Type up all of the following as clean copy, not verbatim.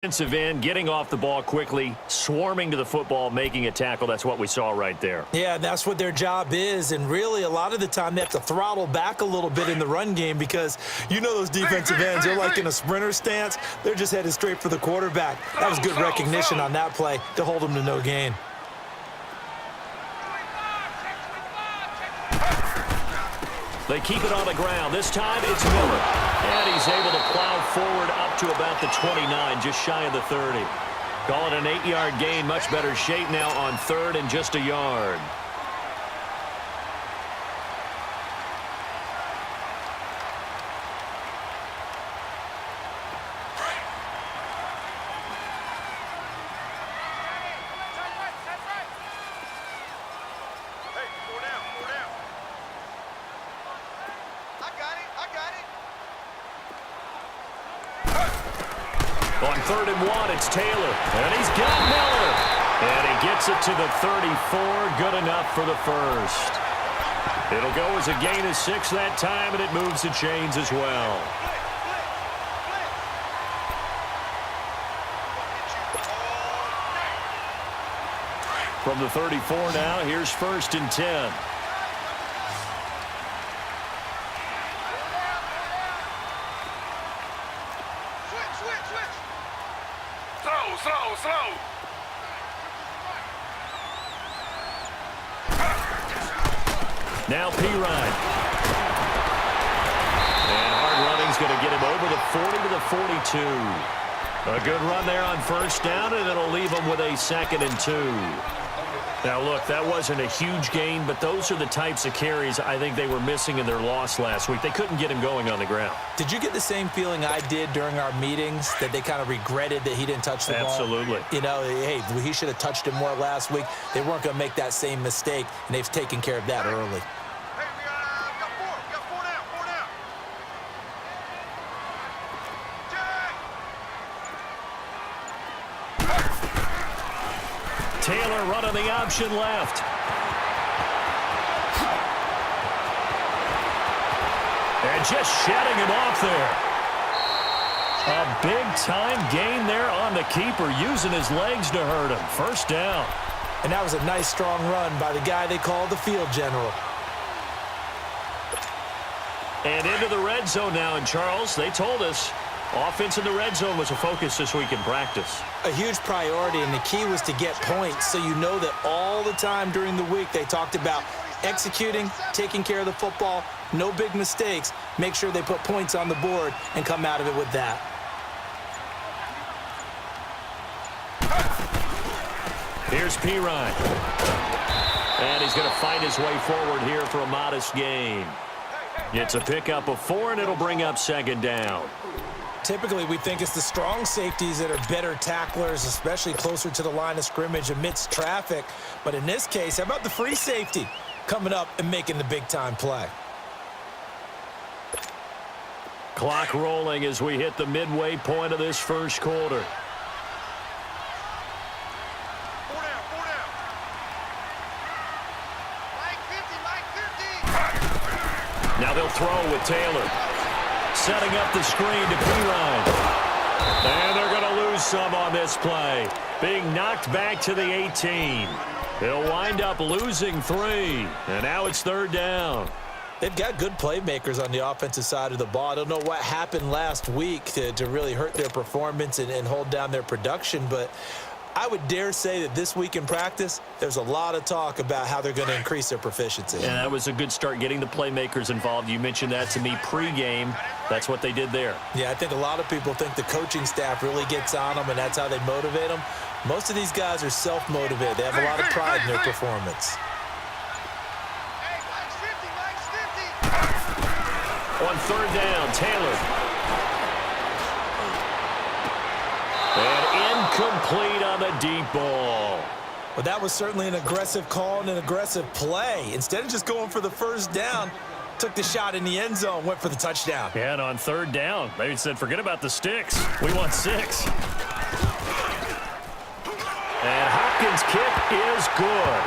Defensive end, getting off the ball quickly, swarming to the football, making a tackle. That's what we saw right there. Yeah, that's what their job is, and really a lot of the time they have to throttle back a little bit in the run game because you know those defensive ends, they're like in a sprinter stance. They're just headed straight for the quarterback. That was good recognition on that play to hold them to no gain. They keep it on the ground. This time it's Miller. And he's able to plow forward up to about the 29, just shy of the 30. Call it an 8-yard gain. Much better shape now on 3rd and just a yard. On 3rd and 1, it's Taylor, and he's got Miller. And he gets it to the 34, good enough for the first. It'll go as a gain of 6 that time, and it moves the chains as well. From the 34 now, here's 1st and 10. Slow. Now P-Ryan. And hard running's going to get him over the 40 to the 42. A good run there on 1st down, and it'll leave him with a 2nd and 2. Now, look, that wasn't a huge gain, but those are the types of carries I think they were missing in their loss last week. They couldn't get him going on the ground. Did you get the same feeling I did during our meetings, that they kind of regretted that he didn't touch the ball? Absolutely. You know, hey, he should have touched it more last week. They weren't going to make that same mistake, and they've taken care of that early. Hey, we got 4. We got 4 down. 4 down. Taylor running the option left. And just shedding him off there. A big-time gain there on the keeper, using his legs to hurt him. 1st down. And that was a nice, strong run by the guy they call the field general. And into the red zone now, and Charles, they told us offense in the red zone was a focus this week in practice. A huge priority, and the key was to get points. So you know that all the time during the week they talked about executing, taking care of the football, no big mistakes. Make sure they put points on the board and come out of it with that. Here's P-Ryan. And he's going to fight his way forward here for a modest gain. It's a pickup of 4, and it'll bring up 2nd down. Typically, we think it's the strong safeties that are better tacklers, especially closer to the line of scrimmage amidst traffic. But in this case, how about the free safety coming up and making the big-time play? Clock rolling as we hit the midway point of this 1st quarter. 4 down. 4 down. Mike 50. Now they'll throw with Taylor. Setting up the screen to P-Ryan. And they're going to lose some on this play. Being knocked back to the 18. They'll wind up losing 3. And now it's 3rd down. They've got good playmakers on the offensive side of the ball. I don't know what happened last week to really hurt their performance and hold down their production, but I would dare say that this week in practice, there's a lot of talk about how they're going to increase their proficiency. And that was a good start, getting the playmakers involved. You mentioned that to me pregame. That's what they did there. Yeah, I think a lot of people think the coaching staff really gets on them, and that's how they motivate them. Most of these guys are self-motivated. They have a lot of pride in their performance. Hey, Mike's 50. On 3rd down, Taylor. And incomplete on the deep ball. Well, that was certainly an aggressive call and an aggressive play. Instead of just going for the 1st down, took the shot in the end zone, went for the touchdown. Yeah, and on 3rd down, they said, forget about the sticks. We want 6. And Hopkins' kick is good.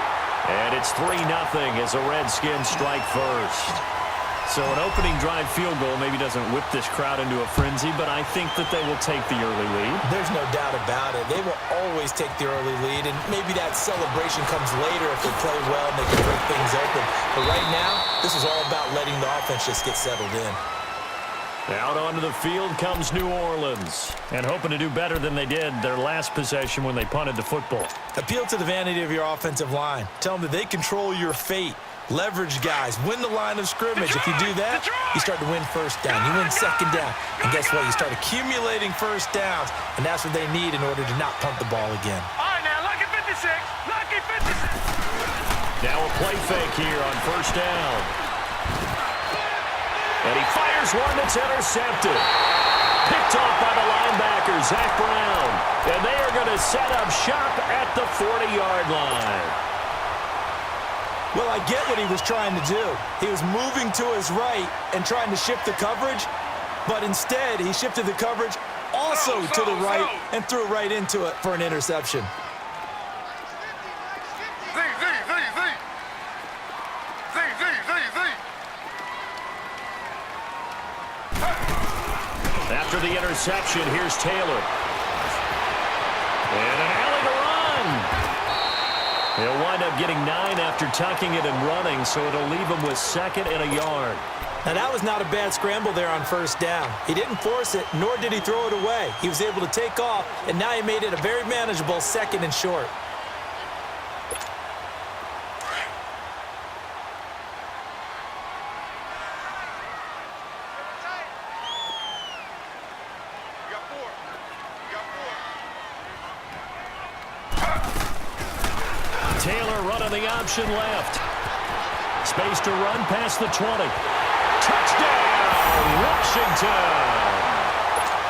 And it's 3-0 as the Redskins strike first. So an opening drive field goal maybe doesn't whip this crowd into a frenzy, but I think that they will take the early lead. There's no doubt about it. They will always take the early lead, and maybe that celebration comes later if they play well and they can break things open. But right now, this is all about letting the offense just get settled in. Out onto the field comes New Orleans, and hoping to do better than they did their last possession when they punted the football. Appeal to the vanity of your offensive line. Tell them that they control your fate. Leverage guys. Win the line of scrimmage. If you do that, you start to win first down. You win second down. And guess what? You start accumulating first downs, and that's what they need in order to not punt the ball again. All right, now, lucky 56. Lucky 56. Now a play fake here on first down. And he fires one that's intercepted. Picked off by the linebacker, Zach Brown. And they are going to set up shop at the 40-yard line. Well, I get what he was trying to do. He was moving to his right and trying to shift the coverage, but instead he shifted the coverage also to the right and threw right into it for an interception. After the interception, here's Taylor. And an alley to run. He'll wind up getting 9 after tucking it and running, so it'll leave him with 2nd and a yard. Now, that was not a bad scramble there on first down. He didn't force it, nor did he throw it away. He was able to take off, and now he made it a very manageable 2nd and short. Taylor running the option left. Space to run past the 20. Touchdown, Washington!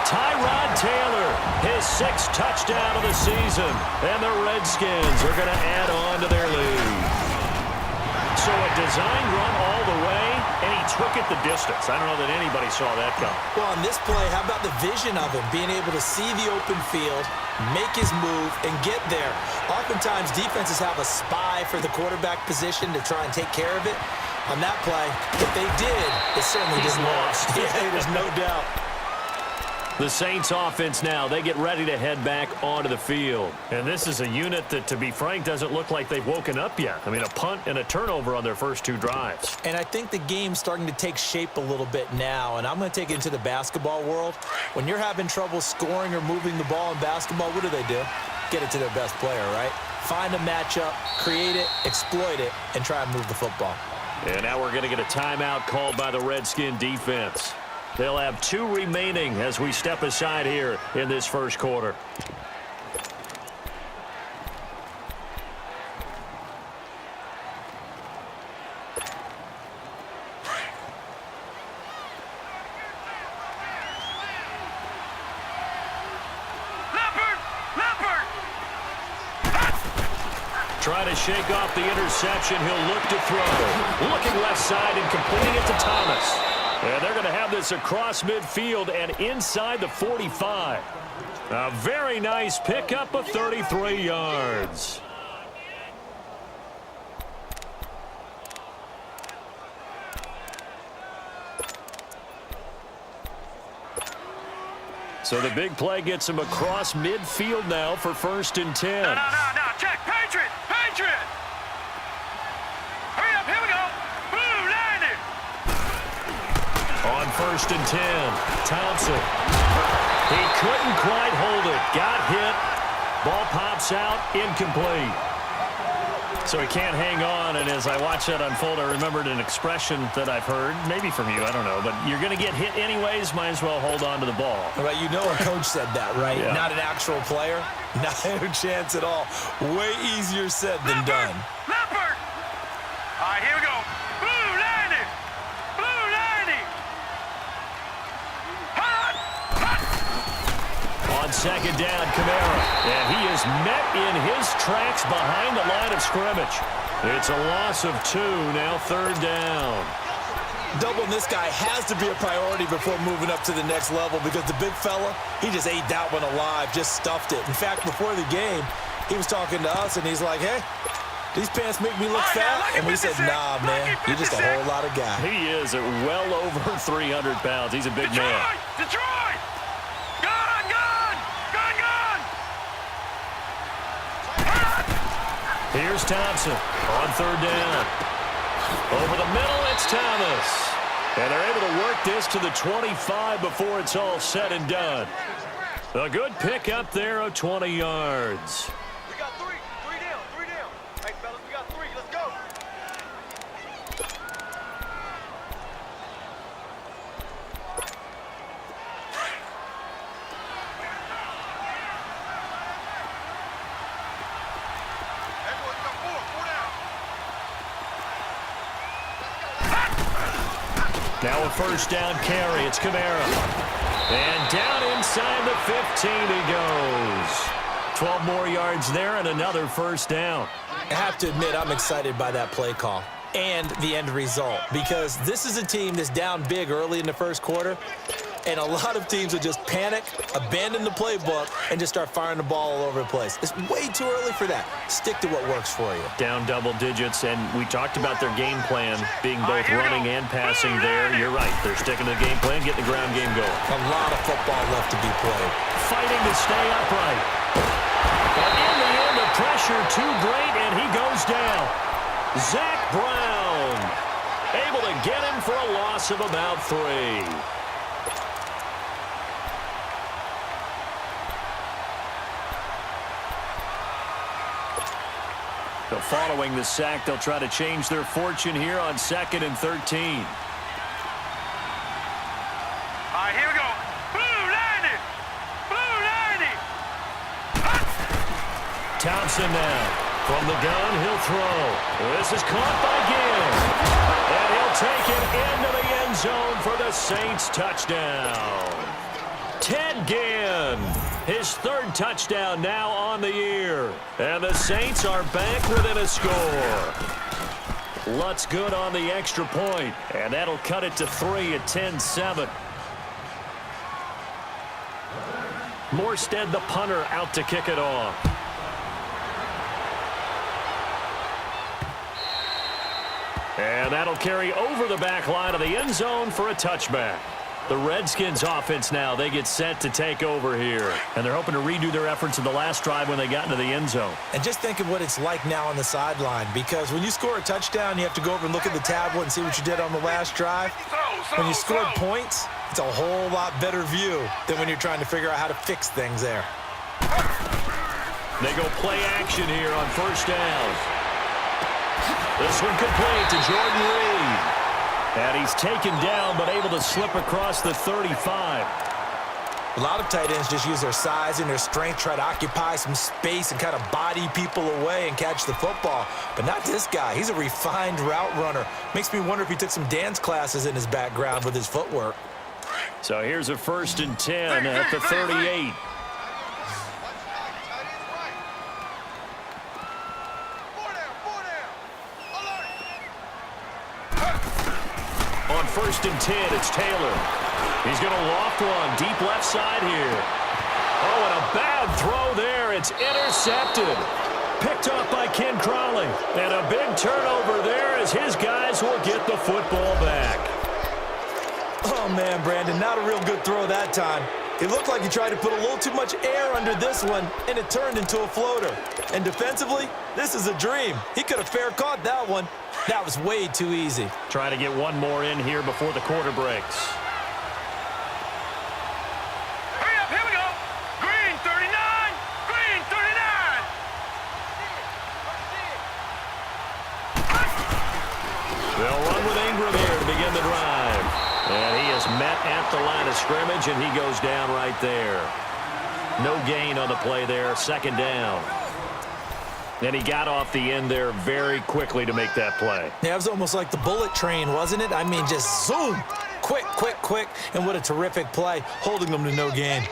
Tyrod Taylor, his 6th touchdown of the season. And the Redskins are going to add on to their lead. So a design run all the way, and he took it the distance. I don't know that anybody saw that coming. Well, on this play, how about the vision of him, being able to see the open field, make his move, and get there. Oftentimes, defenses have a spy for the quarterback position to try and take care of it. On that play, if they did, it certainly didn't work. Yeah, there's no doubt. The Saints offense now, they get ready to head back onto the field. And this is a unit that, to be frank, doesn't look like they've woken up yet. I mean, a punt and a turnover on their first 2 drives. And I think the game's starting to take shape a little bit now, and I'm going to take it into the basketball world. When you're having trouble scoring or moving the ball in basketball, what do? Get it to their best player, right? Find a matchup, create it, exploit it, and try and move the football. And now we're going to get a timeout called by the Redskin defense. They'll have 2 remaining as we step aside here in this first quarter. Trying to shake off the interception. He'll look to throw. Looking left side and completing it to Thomas. And they're going to have this across midfield and inside the 45. A very nice pickup of 33 yards. So the big play gets him across midfield now for 1st and 10. No, check. Patriot! Hurry up, here we go. Blue, line it. On 1st and 10, Thompson. He couldn't quite hold it. Got hit. Ball pops out, incomplete. So he can't hang on, and as I watch that unfold, I remembered an expression that I've heard, maybe from you, I don't know, but you're going to get hit anyways, might as well hold on to the ball. Right, you know a coach said that, right? Yeah. Not an actual player. Not a chance at all. Way easier said than done. Leopard! All right, here we go. Blue, line it. Blue, line it. Hot. On 2nd down, Kamara, and he is met in his tracks behind the line of scrimmage. It's a loss of 2, now 3rd down. Doubling this guy has to be a priority before moving up to the next level because the big fella, he just ate that one alive, just stuffed it. In fact, before the game, he was talking to us, and he's like, hey, These pants make me look Oh, yeah, fat. lucky And we said, 56. nah, man, Lucky you're just a 56. whole lot of guy. He is at well over 300 pounds. He's a big man. Detroit! Gun, gun! Gun, gun! Here's Thompson on third down. Over the middle, it's Thomas. And they're able to work this to the 25 before it's all said and done. A good pick up there of 20 yards. We got three. Three down. Three down. Hey, fellas, we got three. Let's go. Everyone, we got four. Four down. Now a first down carry. It's Kamara. And down inside the 15 he goes. 12 more yards there and another first down. I have to admit, I'm excited by that play call and the end result, because this is a team that's down big early in the first quarter, and a lot of teams will just panic, abandon the playbook, and just start firing the ball all over the place. It's way too early for that. Stick to what works for you. Down double digits, and we talked about their game plan being both running and passing there. You're right. They're sticking to the game plan, getting the ground game going. A lot of football left to be played. Fighting to stay upright. And in the end, the pressure too great, and he goes down. Zach Brown able to get him for a loss of about 3. So following the sack, they'll try to change their fortune here on 2nd and 13. All right, here we go. Blue 90. Blue 90. Thompson now. From the gun, he'll throw. This is caught by Gill. And he'll take it into the end zone for the Saints touchdown. Ted Ginn, his 3rd touchdown now on the year. And the Saints are back within a score. Lutz good on the extra point, and that'll cut it to 3 at 10-7. Morstead, the punter, out to kick it off. And that'll carry over the back line of the end zone for a touchback. The Redskins offense now, they get set to take over here. And they're hoping to redo their efforts in the last drive when they got into the end zone. And just think of what it's like now on the sideline, because when you score a touchdown, you have to go over and look at the tablet and see what you did on the last drive. When you scored points, it's a whole lot better view than when you're trying to figure out how to fix things there. They go play action here on first down. This one complete to Jordan Reed. And he's taken down, but able to slip across the 35. A lot of tight ends just use their size and their strength, try to occupy some space and kind of body people away and catch the football. But not this guy. He's a refined route runner. Makes me wonder if he took some dance classes in his background with his footwork. So here's a 1st and 10 at the 38. On 1st and 10, it's Taylor. He's going to loft one deep left side here. Oh, and a bad throw there. It's intercepted. Picked up by Ken Crawley. And a big turnover there as his guys will get the football back. Oh, man, Brandon, not a real good throw that time. It looked like he tried to put a little too much air under this one, and it turned into a floater. And defensively, this is a dream. He could have fair caught that one. That was way too easy. Trying to get one more in here before the quarter breaks. Hurry up, here we go. Green 39. Green 39. They'll run with Ingram here to begin the drive. And he is met at the line of scrimmage, and he goes down right there. No gain on the play there, 2nd down. And he got off the end there very quickly to make that play. Yeah, it was almost like the bullet train, wasn't it? I mean, just zoom. Quick, quick, quick. And what a terrific play, holding them to no gain.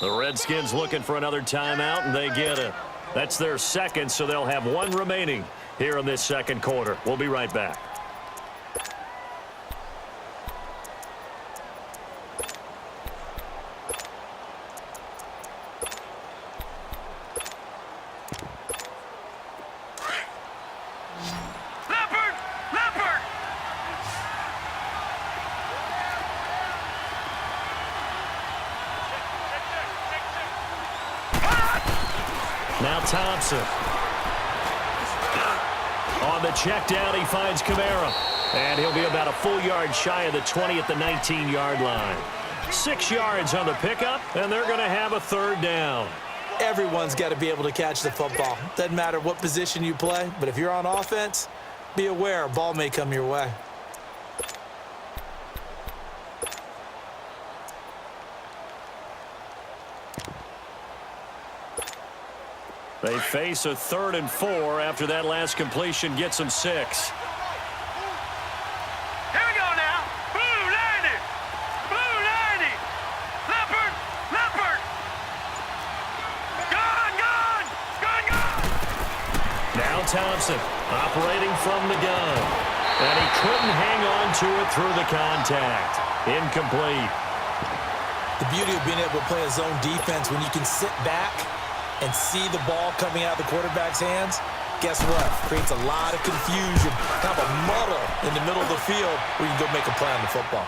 The Redskins looking for another timeout, and they get it. That's their 2nd, so they'll have 1 remaining. here in this second quarter. We'll be right back. Now Thompson. On the check down, he finds Kamara. And he'll be about a full yard shy of the 20 at the 19-yard line. 6 yards on the pickup, and they're going to have a third down. Everyone's got to be able to catch the football. Doesn't matter what position you play, but if you're on offense, be aware a ball may come your way. They face a 3rd and 4 after that last completion gets them 6. Here we go now. Blue 90. Blue 90. Leopard. Leopard. Gone, gone. Gone, gone. Now Thompson operating from the gun. And he couldn't hang on to it through the contact. Incomplete. The beauty of being able to play a zone defense when you can sit back and see the ball coming out of the quarterback's hands, guess what? Creates a lot of confusion, kind of a muddle in the middle of the field where you can go make a play on the football.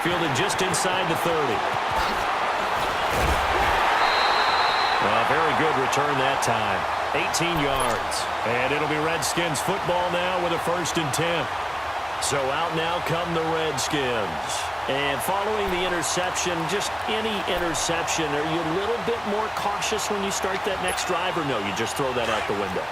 Fielded just inside the 30. A very good return that time. 18 yards. And it'll be Redskins football now with a 1st and 10. So out now come the Redskins. And following the interception, just any interception, are you a little bit more cautious when you start that next drive, or no, you just throw that out the window?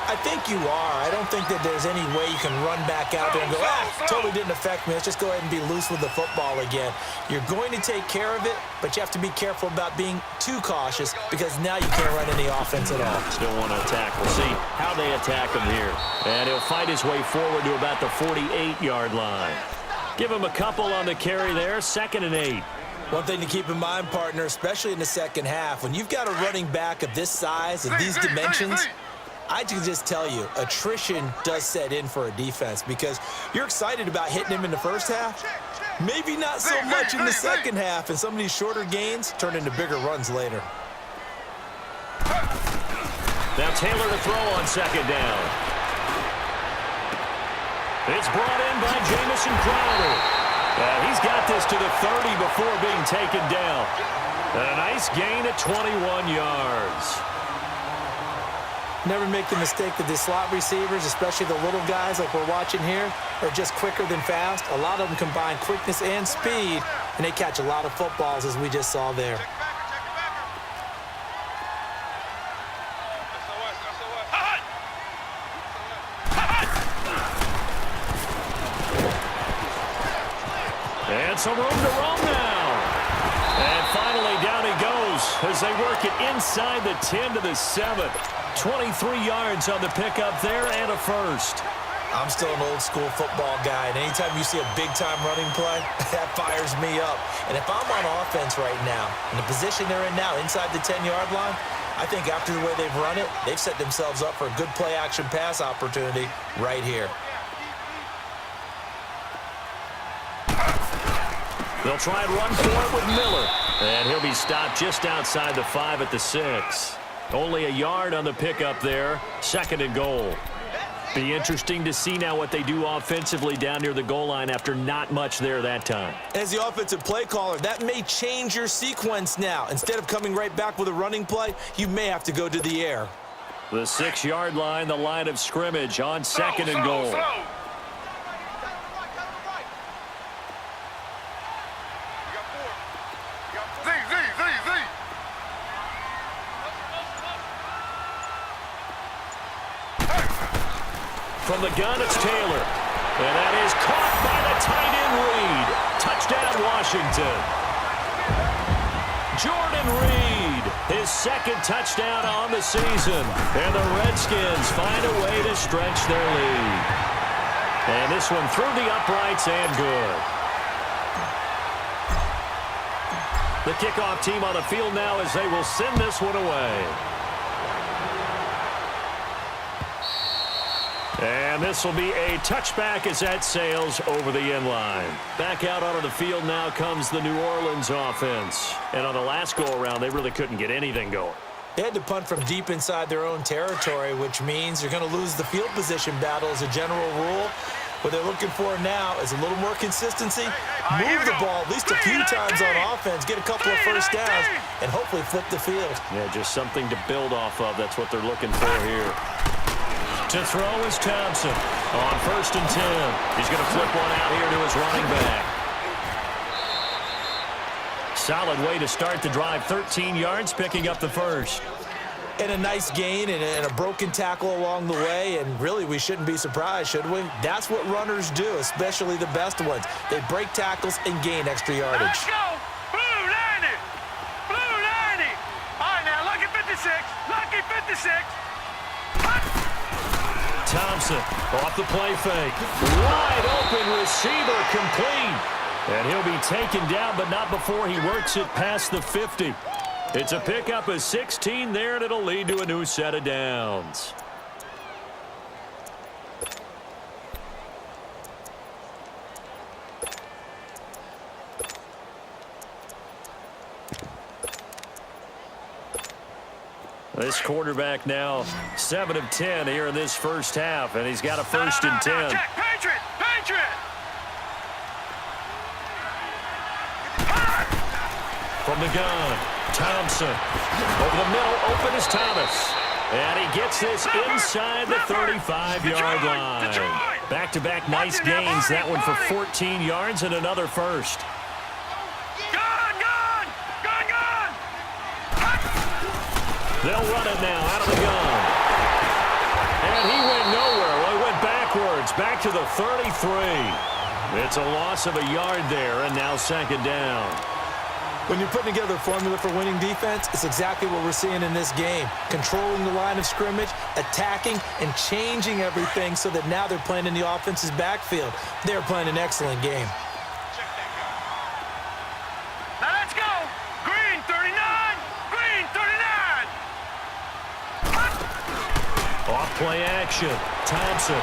I think you are. I don't think that there's any way you can run back out there and go, totally didn't affect me. Let's just go ahead and be loose with the football again. You're going to take care of it, but you have to be careful about being too cautious because now you can't run any offense at all. Still want to attack. We'll see how they attack him here. And he'll fight his way forward to about the 48-yard line. Give him a couple on the carry there, 2nd and 8. One thing to keep in mind, partner, especially in the second half, when you've got a running back of this size, of these dimensions, I can just tell you, attrition does set in for a defense because you're excited about hitting him in the first half. Maybe not so much in the second half, and some of these shorter gains turn into bigger runs later. Now Taylor to throw on 2nd down. It's brought in by Jamison Crowder. He's got this to the 30 before being taken down. A nice gain at 21 yards. Never make the mistake that the slot receivers, especially the little guys like we're watching here, are just quicker than fast. A lot of them combine quickness and speed, and they catch a lot of footballs, as we just saw there. And some room to roam now. And finally down he goes as they work it inside the 10 to the 7. 23 yards on the pickup there and a 1st. I'm still an old-school football guy, and anytime you see a big-time running play, that fires me up. And if I'm on offense right now, in the position they're in now, inside the 10-yard line, I think after the way they've run it, they've set themselves up for a good play-action pass opportunity right here. They'll try and run for it with Miller. And he'll be stopped just outside the 5 at the 6. Only a yard on the pickup there. 2nd and goal. Be interesting to see now what they do offensively down near the goal line after not much there that time. As the offensive play caller, that may change your sequence now. Instead of coming right back with a running play, you may have to go to the air. The 6-yard line, the line of scrimmage on 2nd and goal. From the gun, it's Taylor. And that is caught by the tight end Reed. Touchdown, Washington. Jordan Reed, his 2nd touchdown on the season. And the Redskins find a way to stretch their lead. And this one through the uprights and good. The kickoff team on the field now as they will send this one away. And this will be a touchback as that sails over the end line. Back out onto the field now comes the New Orleans offense. And on the last go-around, they really couldn't get anything going. They had to punt from deep inside their own territory, which means you're going to lose the field position battle as a general rule. What they're looking for now is a little more consistency, move the ball at least a few times on offense, get a couple of first downs, and hopefully flip the field. Yeah, just something to build off of. That's what they're looking for here. To throw is Thompson on 1st and 10. He's going to flip one out here to his running back. Solid way to start the drive, 13 yards, picking up the first. And a nice gain and a broken tackle along the way, and really we shouldn't be surprised, should we? That's what runners do, especially the best ones. They break tackles and gain extra yardage. Let's go! Blue 90! Blue 90! All right, now, lucky 56. Lucky 56. Thompson off the play fake. Wide open receiver complete. And he'll be taken down, but not before he works it past the 50. It's a pickup of 16 there, and it'll lead to a new set of downs. This quarterback now 7 of 10 here in this first half, and he's got a 1st and 10. Check, Patriot! Patriot! From the gun, Thompson. Over the middle, open is Thomas. And he gets this inside the 35-yard line. Back-to-back nice gains. That one for 14 yards and another first. They'll run it now out of the gun. And he went nowhere. Well, he went backwards, back to the 33. It's a loss of a yard there, and now 2nd down. When you're putting together a formula for winning defense, it's exactly what we're seeing in this game. Controlling the line of scrimmage, attacking, and changing everything so that now they're playing in the offense's backfield. They're playing an excellent game. Now let's go! Green 39! Green 39! Off play action. Thompson.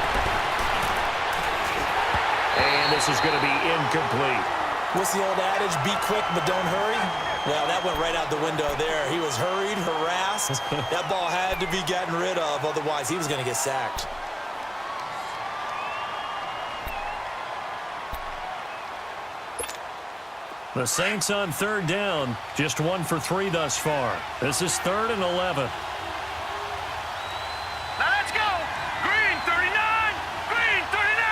And this is going to be incomplete. What's the old adage? Be quick, but don't hurry? Well, that went right out the window there. He was hurried, harassed. That ball had to be gotten rid of, otherwise he was going to get sacked. The Saints on 3rd down, just 1 for 3 thus far. This is 3rd and 11. Now let's go! Green 39! Green 39!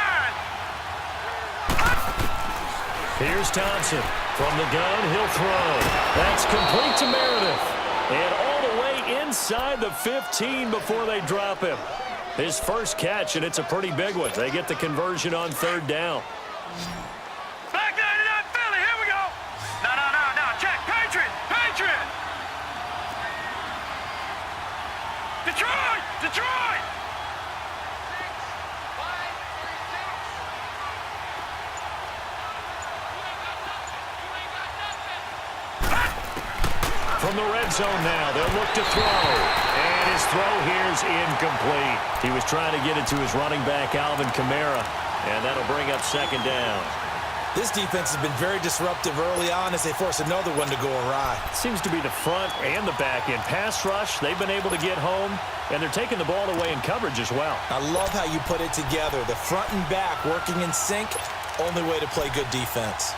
Here's Thompson. From the gun, he'll throw. That's complete to Meredith. And all the way inside the 15 before they drop him. His first catch, and it's a pretty big one. They get the conversion on 3rd down. Back 99 Philly, here we go! No, check, Patriot! Patriot! Detroit! Detroit! From the red zone now, they'll look to throw. And his throw here's incomplete. He was trying to get it to his running back, Alvin Kamara, and that'll bring up 2nd down. This defense has been very disruptive early on as they force another one to go awry. Seems to be the front and the back end. Pass rush, they've been able to get home, and they're taking the ball away in coverage as well. I love how you put it together. The front and back working in sync, only way to play good defense.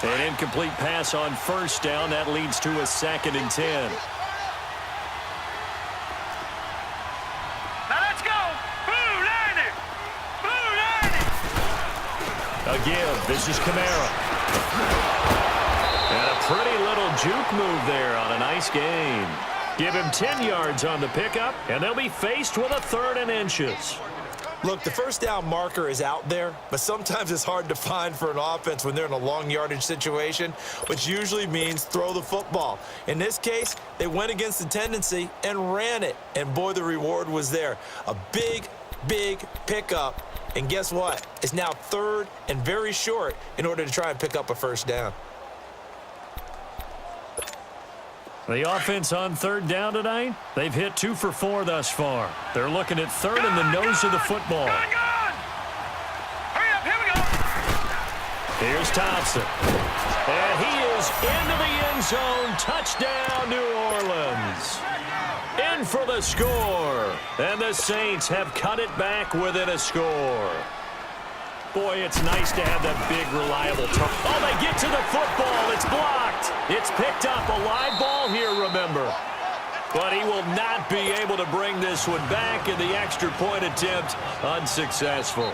An incomplete pass on 1st down. That leads to a 2nd and 10. Now let's go! Blue 90! Blue 90! A give. This is Kamara. And a pretty little juke move there on a nice gain. Give him 10 yards on the pickup, and they'll be faced with a 3rd and inches. Look, the 1st down marker is out there, but sometimes it's hard to find for an offense when they're in a long yardage situation, which usually means throw the football. In this case, they went against the tendency and ran it, and boy, the reward was there. A big, big pickup, and guess what? It's now 3rd and very short in order to try and pick up a 1st down. The offense on third down tonight, they've hit 2 for 4 thus far. They're looking at third in the nose of the football. Hurry up, here we go. Here's Thompson. And he is into the end zone. Touchdown, New Orleans. In for the score. And the Saints have cut it back within a score. Boy, it's nice to have that big, reliable target. Oh, they get to the football. It's blocked. It's picked up. A live ball here, remember. But he will not be able to bring this one back, and the extra point attempt unsuccessful.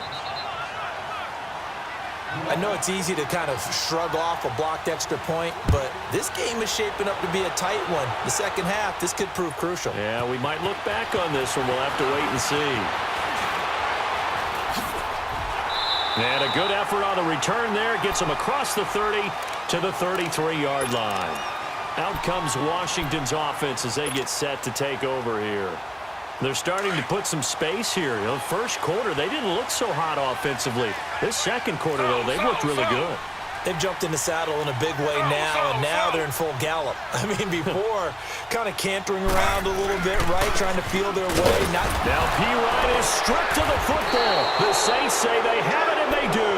I know it's easy to kind of shrug off a blocked extra point, but this game is shaping up to be a tight one. The second half, this could prove crucial. Yeah, we might look back on this one. We'll have to wait and see. And a good effort on the return there. Gets him across the 30 to the 33-yard line. Out comes Washington's offense as they get set to take over here. They're starting to put some space here. You know, first quarter, they didn't look so hot offensively. This second quarter, though, they've looked really good. They've jumped in the saddle in a big way now, and now they're in full gallop. I mean, before, kind of cantering around a little bit, right, trying to feel their way. Now P-Ryan is stripped to the football. The Saints say they have it, and they do.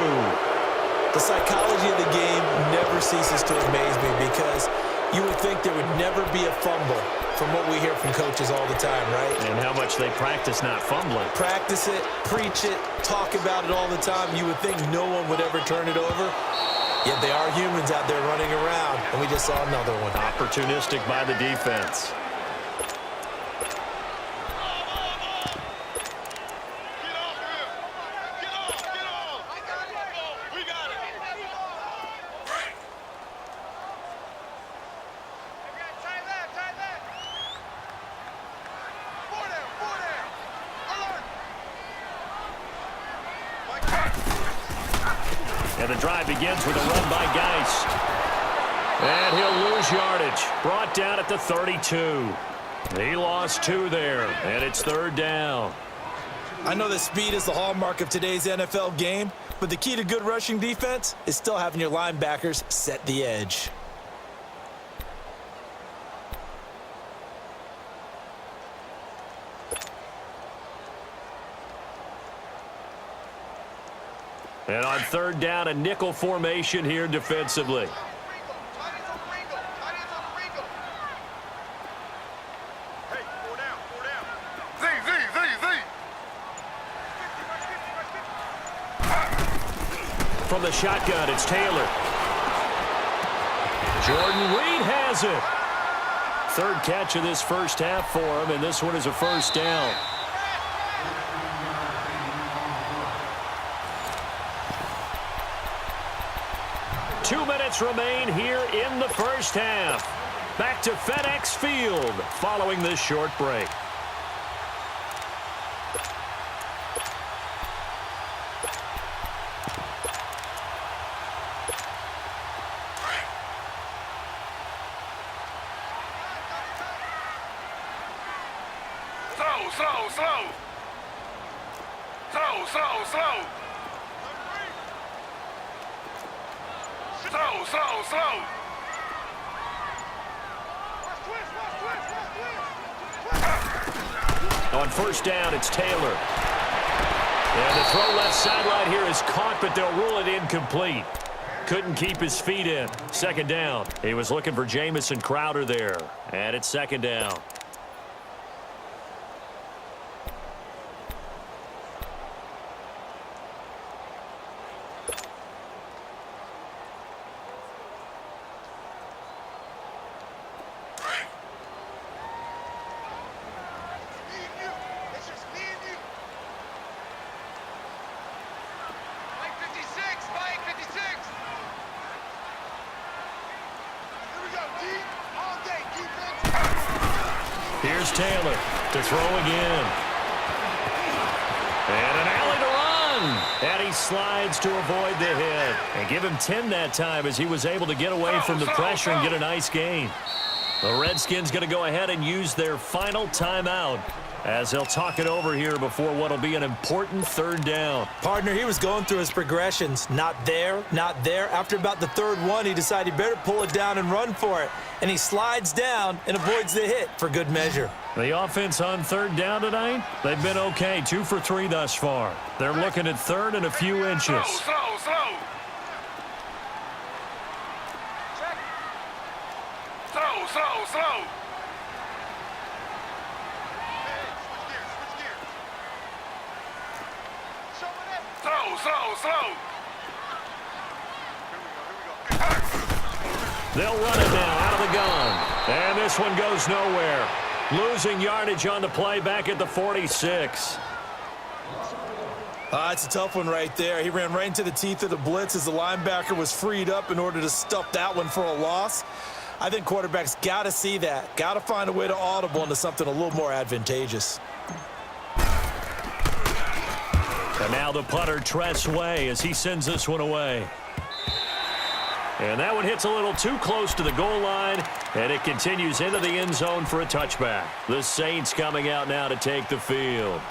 The psychology of the game never ceases to amaze me because you would think there would never be a fumble from what we hear from coaches all the time, right? And how much they practice not fumbling. Practice it, preach it, talk about it all the time. You would think no one would ever turn it over. Yet they are humans out there running around, and we just saw another one. Opportunistic by the defense. And the drive begins with a run by Geis. And he'll lose yardage. Brought down at the 32. He lost 2 there, and it's third down. I know that speed is the hallmark of today's NFL game, but the key to good rushing defense is still having your linebackers set the edge. And on third down, a nickel formation here defensively. From the shotgun, it's Taylor. Jordan Reed has it. Third catch of this first half for him, and this one is a first down. Two minutes remain here in the first half. Back to FedEx Field following this short break. Slow. On first down, it's Taylor. And the throw left sideline here is caught, but they'll rule it incomplete. Couldn't keep his feet in. Second down. He was looking for Jamison Crowder there. And it's second down. Here's Taylor to throw again. And an alley to run. And he slides to avoid the hit. And give him 10 that time as he was able to get away from the pressure and get a nice gain. The Redskins going to go ahead and use their final timeout. as they'll talk it over here before what will be an important third down. Partner, he was going through his progressions. Not there, not there. After about the third one, he decided he better pull it down and run for it. And he slides down and avoids the hit for good measure. The offense on third down tonight, they've been okay. 2 for 3 thus far. They're looking at third and a few inches. Slow. Slow. They'll run it now out of the gun. And this one goes nowhere. Losing yardage on the play back at the 46. It's a tough one right there. He ran right into the teeth of the blitz as the linebacker was freed up in order to stuff that one for a loss. I think quarterbacks got to see that. Got to find a way to audible into something a little more advantageous. And now the punter, Tress Way, as he sends this one away. And that one hits a little too close to the goal line, and it continues into the end zone for a touchback. The Saints coming out now to take the field.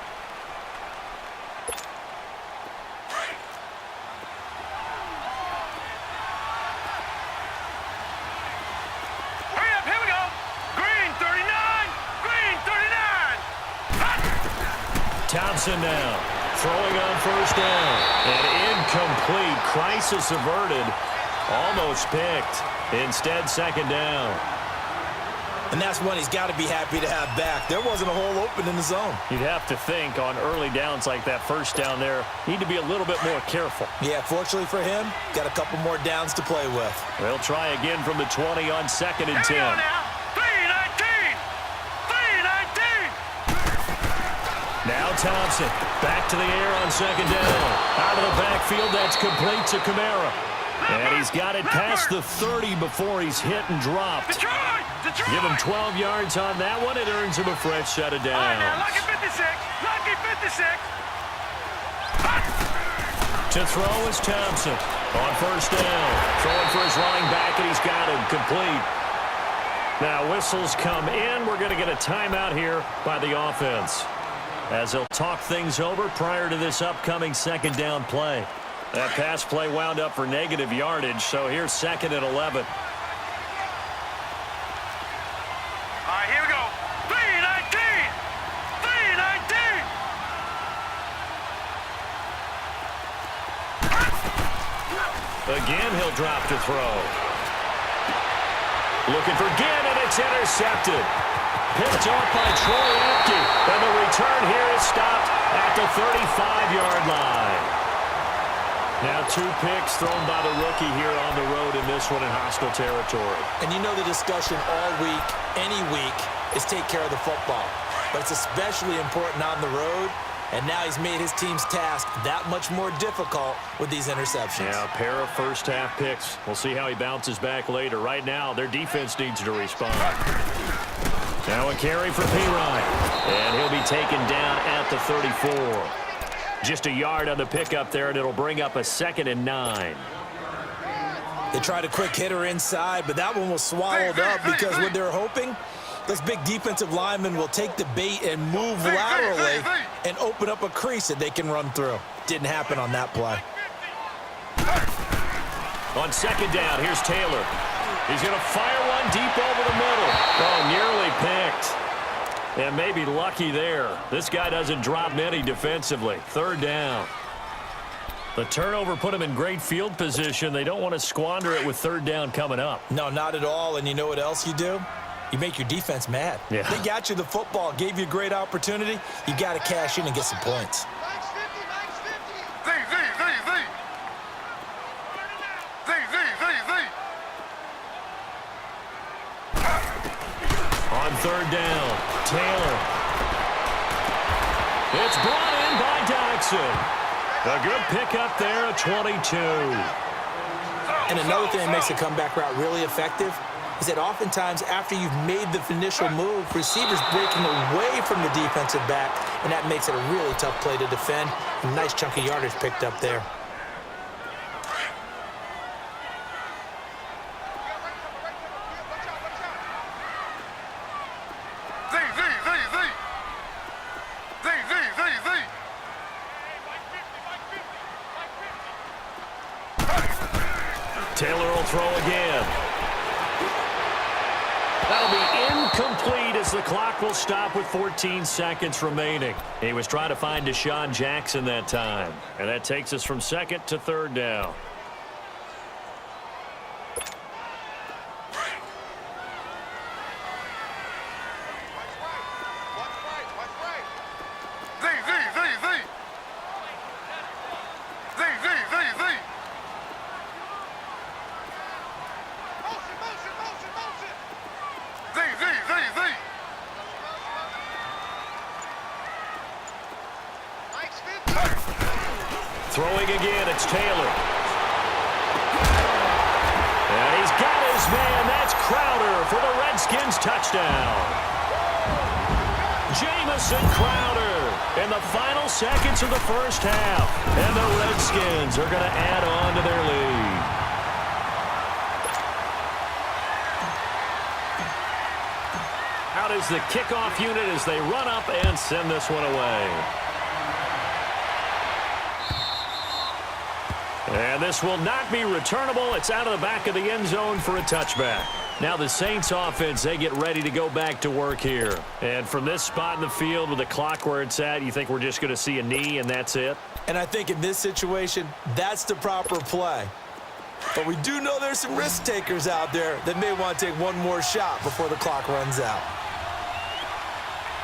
Hurry up, here we go. Green 39. Thompson now throwing on first down. And incomplete. Crisis averted. Almost picked. Instead, second down. And that's one he's got to be happy to have back. There wasn't a hole open in the zone. You'd have to think on early downs like that first down there, need to be a little bit more careful. Yeah, fortunately for him, got a couple more downs to play with. They'll try again from the 20 on second and 10. Here we go now. 3-19. Now Thompson back to the air on second down. Out of the backfield, that's complete to Kamara. And he's got it past the 30 before he's hit and dropped. Detroit! Give him 12 yards on that one. It earns him a fresh set of All right, now, downs. lucky 56. Lucky 56. To throw is Thompson on first down. Throwing for his running back, and he's got him complete. Now whistles come in. We're going to get a timeout here by the offense, as they'll talk things over prior to this upcoming second down play. That pass play wound up for negative yardage, so here's second and 11. All right, here we go. 3-19. Again, he'll drop to throw. Looking for Ginn, and it's intercepted. Picked off by Troy Apke, and the return here is stopped at the 35-yard line. Now 2 picks thrown by the rookie here on the road in this one in hostile territory. And you know the discussion all week, any week, is take care of the football. But it's especially important on the road, and now he's made his team's task that much more difficult with these interceptions. Yeah, a pair of first-half picks. We'll see how he bounces back later. Right now, their defense needs to respond. Now a carry for P-Ryan, and he'll be taken down at the 34. Just a yard on the pickup there, and it'll bring up a 2nd and 9. They tried a quick hitter inside, but that one was swallowed up because what they're hoping, those big defensive linemen will take the bait and move laterally and open up a crease that they can run through. Didn't happen on that play. On second down, here's Taylor. He's going to fire one deep over the middle. Oh, nearly picked. And maybe lucky there. This guy doesn't drop many defensively. Third down. The turnover put him in great field position. They don't want to squander it with third down coming up. No, not at all. And you know what else you do? You make your defense mad. Yeah. They got you the football, gave you a great opportunity. You got to cash in and get some points. On third down, Taylor. It's brought in by Dodson. A good pickup there, a 22. And another thing that makes the comeback route really effective is that oftentimes after you've made the initial move, receivers breaking away from the defensive back, and that makes it a really tough play to defend. A nice chunk of yardage picked up there. Taylor will throw again. That'll be incomplete as the clock will stop with 14 seconds remaining. He was trying to find Deshaun Jackson that time. And that takes us from second to third down. Throwing again, it's Taylor. And he's got his man. That's Crowder for the Redskins touchdown. Jamison Crowder in the final seconds of the first half. And the Redskins are going to add on to their lead. Out is the kickoff unit as they run up and send this one away. And this will not be returnable. It's out of the back of the end zone for a touchback. Now the Saints offense, they get ready to go back to work here. And from this spot in the field with the clock where it's at, you think we're just going to see a knee and that's it? And I think in this situation, that's the proper play. But we do know there's some risk takers out there that may want to take one more shot before the clock runs out.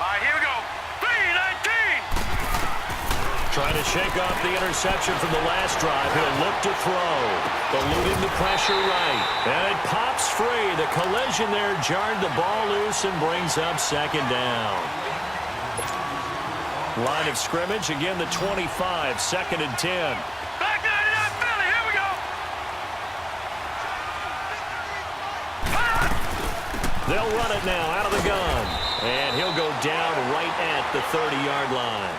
All right, here we go. 3-19. Trying to shake off the interception from the last drive. He'll look to throw. Eluding the pressure right. And it pops free. The collision there jarred the ball loose and brings up second down. Line of scrimmage, again the 25, 2nd and 10. Back 99 Philly. Here we go. They'll run it now out of the gun. And he'll go down right at the 30-yard line.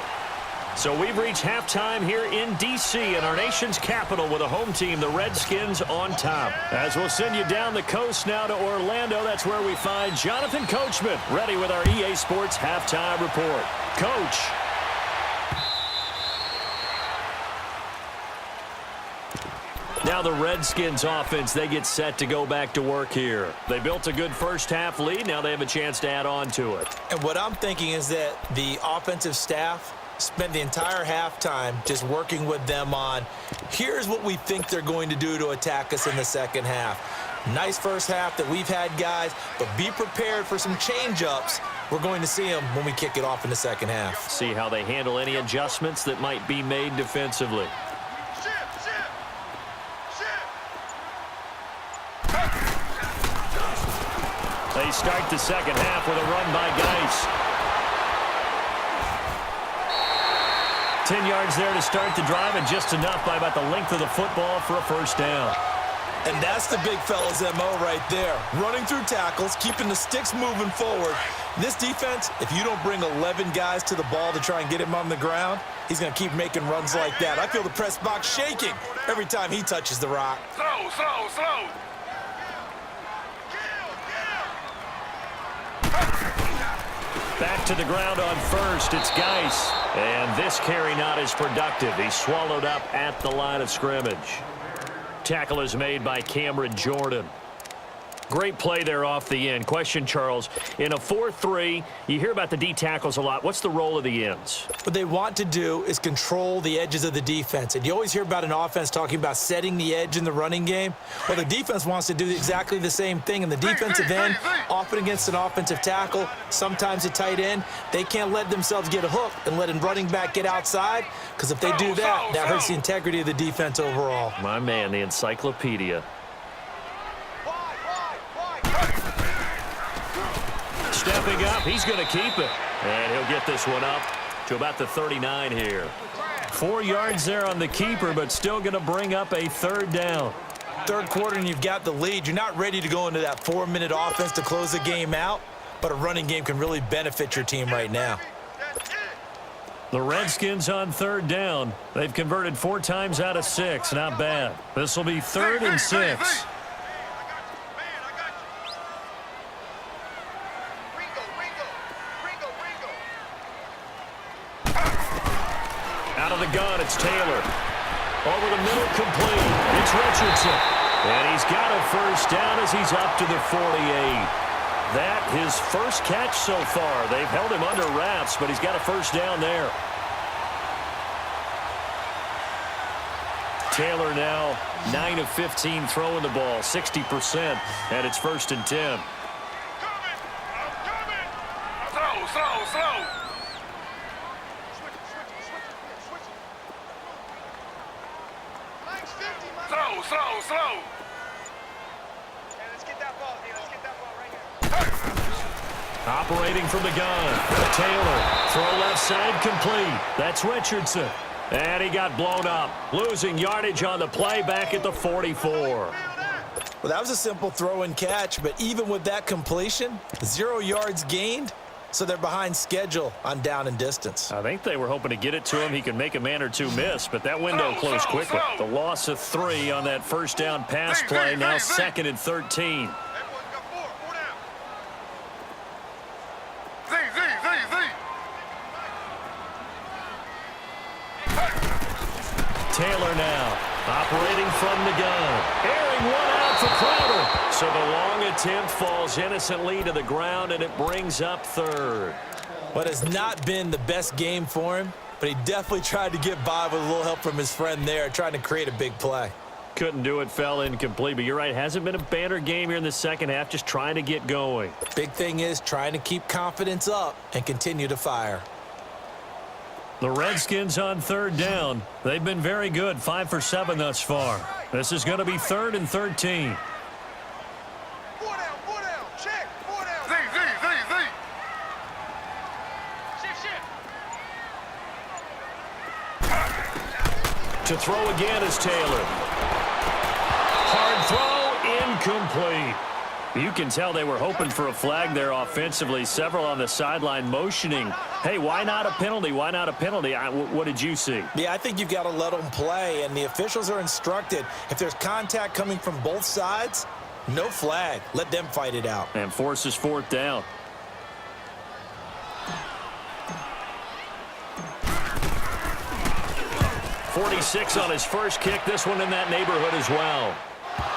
So we've reached halftime here in D.C. in our nation's capital with a home team, the Redskins, on top. As we'll send you down the coast now to Orlando, that's where we find Jonathan Coachman ready with our EA Sports halftime report. Coach. Now the Redskins offense, they get set to go back to work here. They built a good first half lead. Now they have a chance to add on to it. And what I'm thinking is that the offensive staff spent the entire halftime just working with them on, here's what we think they're going to do to attack us in the second half. Nice first half that we've had, guys, but be prepared for some change-ups. We're going to see them when we kick it off in the second half. See how they handle any adjustments that might be made defensively. They start the second half with a run by Geis. 10 yards there to start the drive, and just enough by about the length of the football for a first down. And that's the big fella's MO right there. Running through tackles, keeping the sticks moving forward. This defense, if you don't bring 11 guys to the ball to try and get him on the ground, he's going to keep making runs like that. I feel the press box shaking every time he touches the rock. Slow. Back to the ground on first. It's Geis. And this carry not as productive. He's swallowed up at the line of scrimmage. Tackle is made by Cameron Jordan. Great play there off the end. Question, Charles, in a 4-3, you hear about the D tackles a lot. What's the role of the ends? What they want to do is control the edges of the defense. And you always hear about an offense talking about setting the edge in the running game. Well, the defense wants to do exactly the same thing. And the defensive end, often against an offensive tackle, sometimes a tight end, they can't let themselves get a hook and let a running back get outside, because if they do that, that hurts the integrity of the defense overall. My man, the encyclopedia. Stepping up, he's going to keep it. And he'll get this one up to about the 39 here. 4 yards there on the keeper, but still going to bring up a third down. Third quarter and you've got the lead. You're not ready to go into that 4-minute offense to close the game out, but a running game can really benefit your team right now. The Redskins on third down. They've converted 4 times out of 6. Not bad. This will be 3rd and 6. Out of the gun, it's Taylor. Over the middle, complete. It's Richardson. And he's got a first down as he's up to the 48. That his first catch so far. They've held him under wraps, but he's got a first down there. Taylor now 9 of 15 throwing the ball, 60%, and it's 1st and 10. Slow. Slow. Hey, let's get that ball, D. Let's get that ball right here. Operating from the gun. Taylor, throw left side complete. That's Richardson. And he got blown up, losing yardage on the play back at the 44. Well, that was a simple throw and catch, but even with that completion, 0 yards gained, so they're behind schedule on down and distance. I think they were hoping to get it to him. He could make a man or two miss, but that window closed quickly. The loss of 3 on that first down pass play, now 2nd and 13. Taylor now operating from the gun. Airing one out for Crowder. So the long attempt falls innocently to the ground, and it brings up 3rd. What has not been the best game for him, but he definitely tried to get by with a little help from his friend there, trying to create a big play. Couldn't do it, fell incomplete. But you're right, hasn't been a banner game here in the second half, just trying to get going. Big thing is trying to keep confidence up and continue to fire. The Redskins on 3rd down. They've been very good, 5 for 7 thus far. This is going to be 3rd and 13. 4 down, check, 4 down. Z. Shift. To throw again is Taylor. Hard throw, incomplete. You can tell they were hoping for a flag there offensively. Several on the sideline motioning, hey, why not a penalty? Why not a penalty? What did you see? Yeah, I think you've got to let them play, and the officials are instructed, if there's contact coming from both sides, no flag. Let them fight it out. And forces 4th down. .46 on his first kick. This one in that neighborhood as well.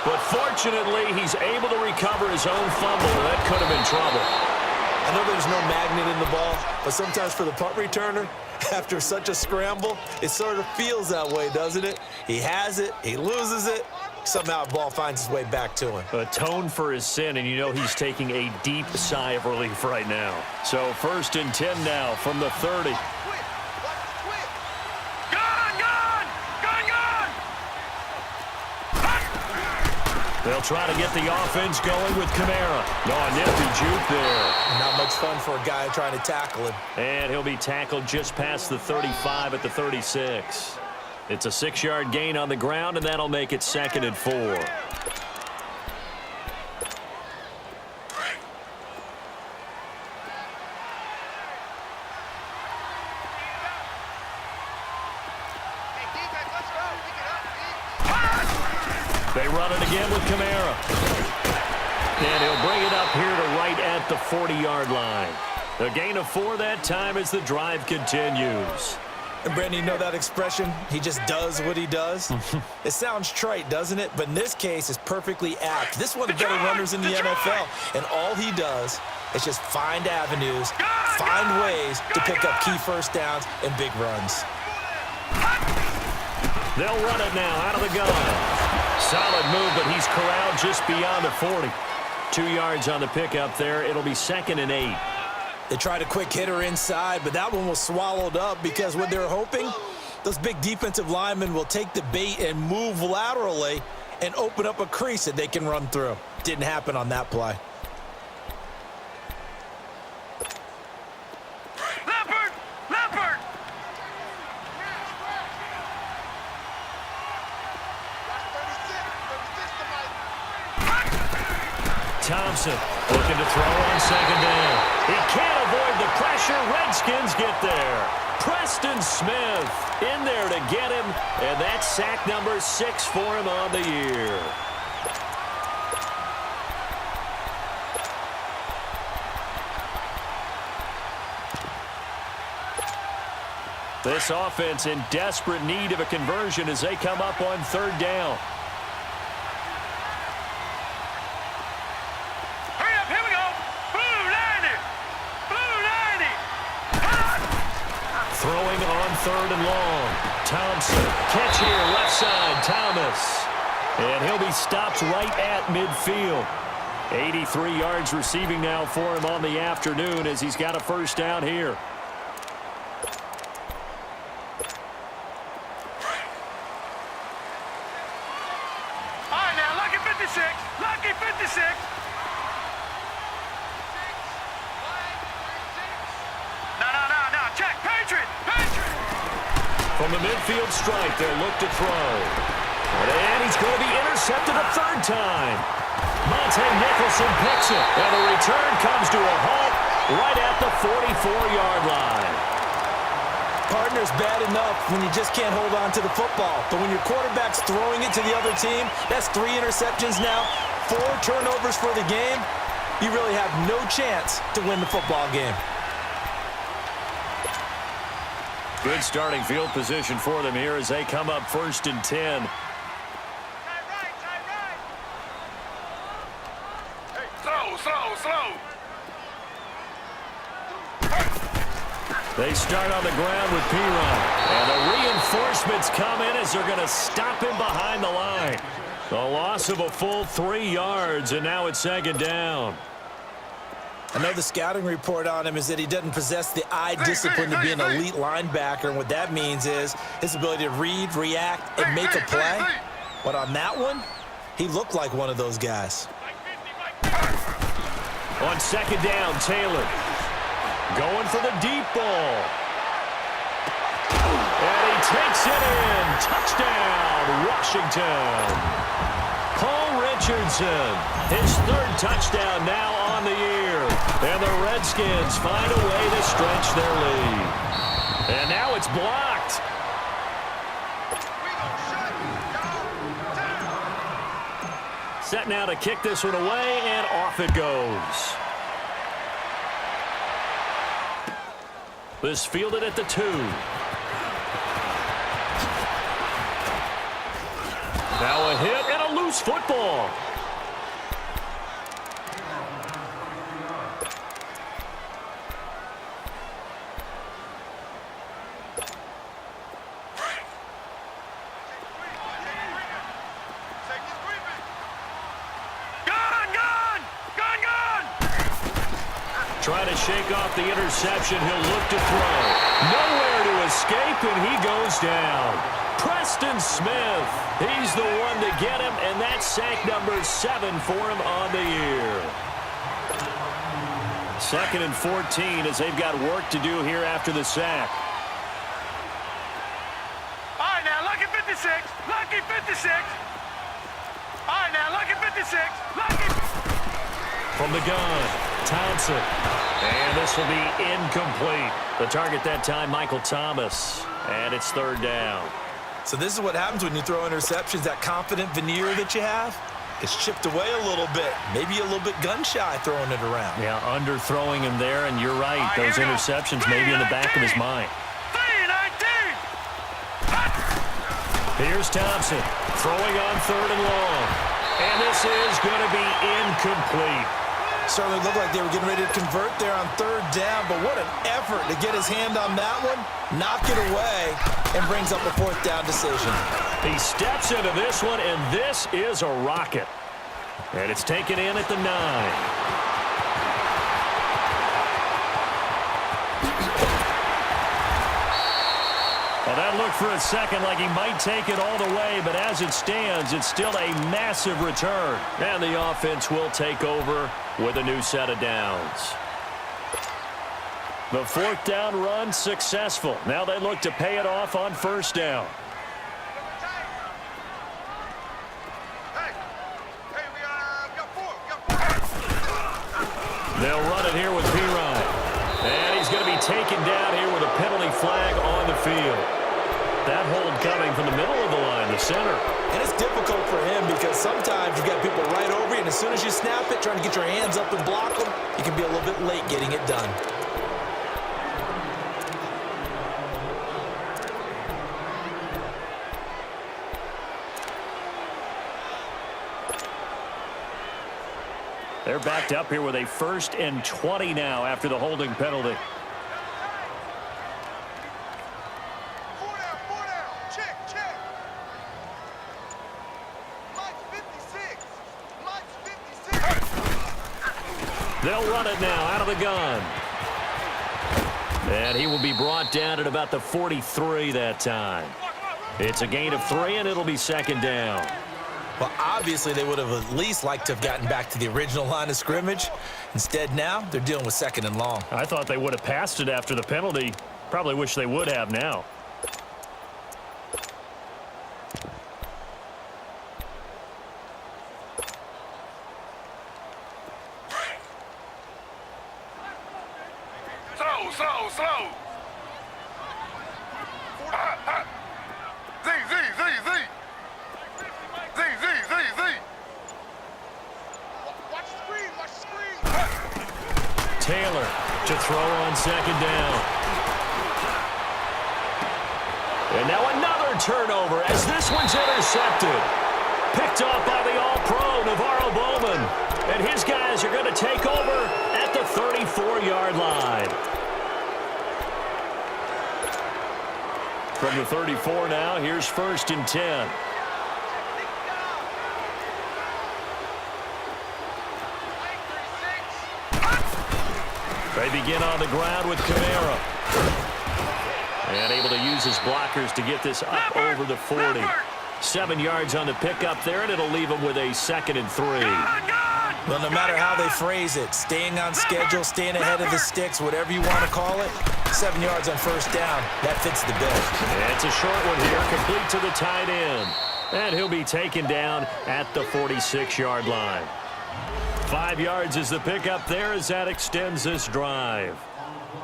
But fortunately, he's able to recover his own fumble. That could have been trouble. I know there's no magnet in the ball, but sometimes for the punt returner, after such a scramble, it sort of feels that way, doesn't it? He has it, he loses it, somehow the ball finds its way back to him. Atone for his sin, and you know he's taking a deep sigh of relief right now. So 1st and 10 now from the 30. They'll try to get the offense going with Kamara. No, a nifty juke there. Not much fun for a guy trying to tackle him. And he'll be tackled just past the 35 at the 36. It's a 6-yard gain on the ground, and that'll make it 2nd and 4. They run it again with Kamara. And he'll bring it up here to right at the 40-yard line. A gain of 4 that time as the drive continues. And Brandon, you know that expression? He just does what he does? It sounds trite, doesn't it? But in this case, it's perfectly apt. This is one of the better runners in the NFL. And all he does is just find avenues, find ways to pick up key first downs and big runs. They'll run it now out of the gun. Solid move, but he's corralled just beyond the 40. 2 yards on the pickup there. It'll be 2nd and 8. They tried a quick hitter inside, but that one was swallowed up because what they're hoping, those big defensive linemen will take the bait and move laterally and open up a crease that they can run through. Didn't happen on that play. Leopard! Thompson looking to throw on 2nd down. He can't avoid the pressure. Redskins get there. Preston Smith in there to get him, and that's sack number 6 for him on the year. This offense in desperate need of a conversion as they come up on 3rd down. throwing on 3rd and long. Thompson, catch here, left side, Thomas. And he'll be stopped right at midfield. 83 yards receiving now for him on the afternoon as he's got a first down here. All right, now, lucky 56. Lucky 56. No. Check. Patriot. From the midfield strike, they'll look to throw. And he's going to be intercepted a 3rd time. Monte Nicholson picks it. And the return comes to a halt right at the 44-yard line. Partner's bad enough when you just can't hold on to the football. But when your quarterback's throwing it to the other team, that's 3 interceptions now, 4 turnovers for the game. You really have no chance to win the football game. Good starting field position for them here as they come up 1st and 10. Tie right. Hey, slow. They start on the ground with Piron. And the reinforcements come in as they're going to stop him behind the line. The loss of a full 3 yards, and now it's 2nd down. I know the scouting report on him is that he doesn't possess the eye discipline to be an elite linebacker, and what that means is his ability to read, react, and make a play. But on that one, he looked like one of those guys. On 2nd down, Taylor going for the deep ball. And he takes it in. Touchdown, Washington. Paul Richardson, his 3rd touchdown now on the year. And the Redskins find a way to stretch their lead. And now it's blocked. Set now to kick this one away, and off it goes. This fielded at the 2. Now a hit and a loose football. Trying to shake off the interception. He'll look to throw. Nowhere to escape, and he goes down. Preston Smith, he's the one to get him, and that's sack number 7 for him on the year. 2nd and 14 as they've got work to do here after the sack. All right, now, lucky 56. Lucky 56. All right, now, lucky 56. Lucky. From the gun, Thompson. And this will be incomplete. The target that time, Michael Thomas. And it's 3rd down. So this is what happens when you throw interceptions. That confident veneer that you have gets chipped away a little bit. Maybe a little bit gun-shy throwing it around. Yeah, underthrowing him there, and you're right. Those interceptions may be in the back of his mind. 3-19. Here's Thompson throwing on 3rd and long. And this is going to be incomplete. Certainly looked like they were getting ready to convert there on 3rd down, but what an effort to get his hand on that one, knock it away, and brings up a 4th down decision. He steps into this one, and this is a rocket. And it's taken in at the 9. Well, that looked for a second like he might take it all the way, but as it stands, it's still a massive return. And the offense will take over with a new set of downs. The 4th down run successful. Now they look to pay it off on 1st down. They'll run it here with Piron. And he's going to be taken down here with a penalty flag on the field. That hold coming from the middle of the line, the center. And it's difficult for him because sometimes you've got people right over you, and as soon as you snap it, trying to get your hands up and block them, you can be a little bit late getting it done. They're backed up here with a 1st and 20 now after the holding penalty. They'll run it now out of the gun. And he will be brought down at about the 43 that time. It's a gain of 3, and it'll be second down. Well, obviously, they would have at least liked to have gotten back to the original line of scrimmage. Instead, now they're dealing with second and long. I thought they would have passed it after the penalty. Probably wish they would have now. Slow. Z. Watch the screen. Taylor to throw on second down. And now another turnover as this one's intercepted. Picked off by the All-Pro, Navarro Bowman. And his guys are going to take over at the 34-yard line. From the 34 now, here's 1st and 10. They begin on the ground with Kamara. And able to use his blockers to get this up over the 40. 7 yards on the pickup there, and it'll leave them with a 2nd and 3. Well, no matter how they phrase it, staying on schedule, staying ahead of the sticks, whatever you want to call it, 7 yards on 1st down, that fits the bill. And it's a short one here, complete to the tight end. And he'll be taken down at the 46-yard line. 5 yards is the pickup there as that extends this drive.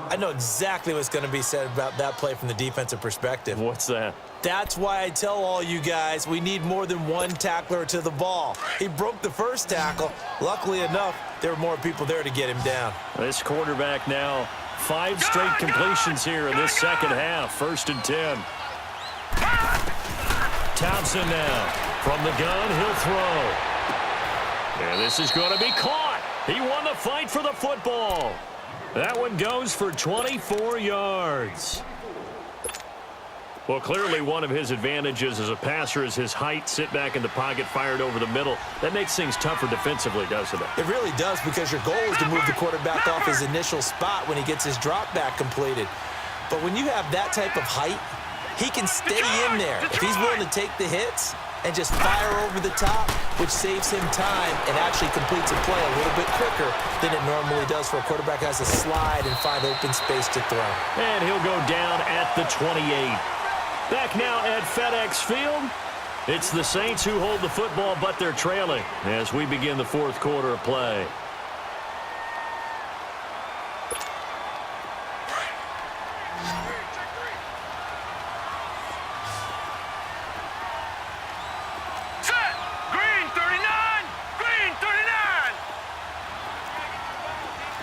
I know exactly what's going to be said about that play from the defensive perspective. What's that? That's why I tell all you guys we need more than one tackler to the ball. He broke the first tackle. Luckily enough, there were more people there to get him down. This quarterback now 5 straight completions here in this second half. 1st and 10. Thompson now from the gun. He'll throw. And this is going to be caught. He won the fight for the football. That one goes for 24 yards. Well, clearly one of his advantages as a passer is his height, sit back in the pocket, fired over the middle. That makes things tougher defensively, doesn't it? It really does, because your goal is to move the quarterback off his initial spot when he gets his drop back completed. But when you have that type of height, he can stay in there if he's willing to take the hits and just fire over the top, which saves him time and actually completes a play a little bit quicker than it normally does for a quarterback who has to slide and find open space to throw. And he'll go down at the 28. Back now at FedEx Field. It's the Saints who hold the football, but they're trailing as we begin the 4th quarter of play. Set. Green 39. Green 39.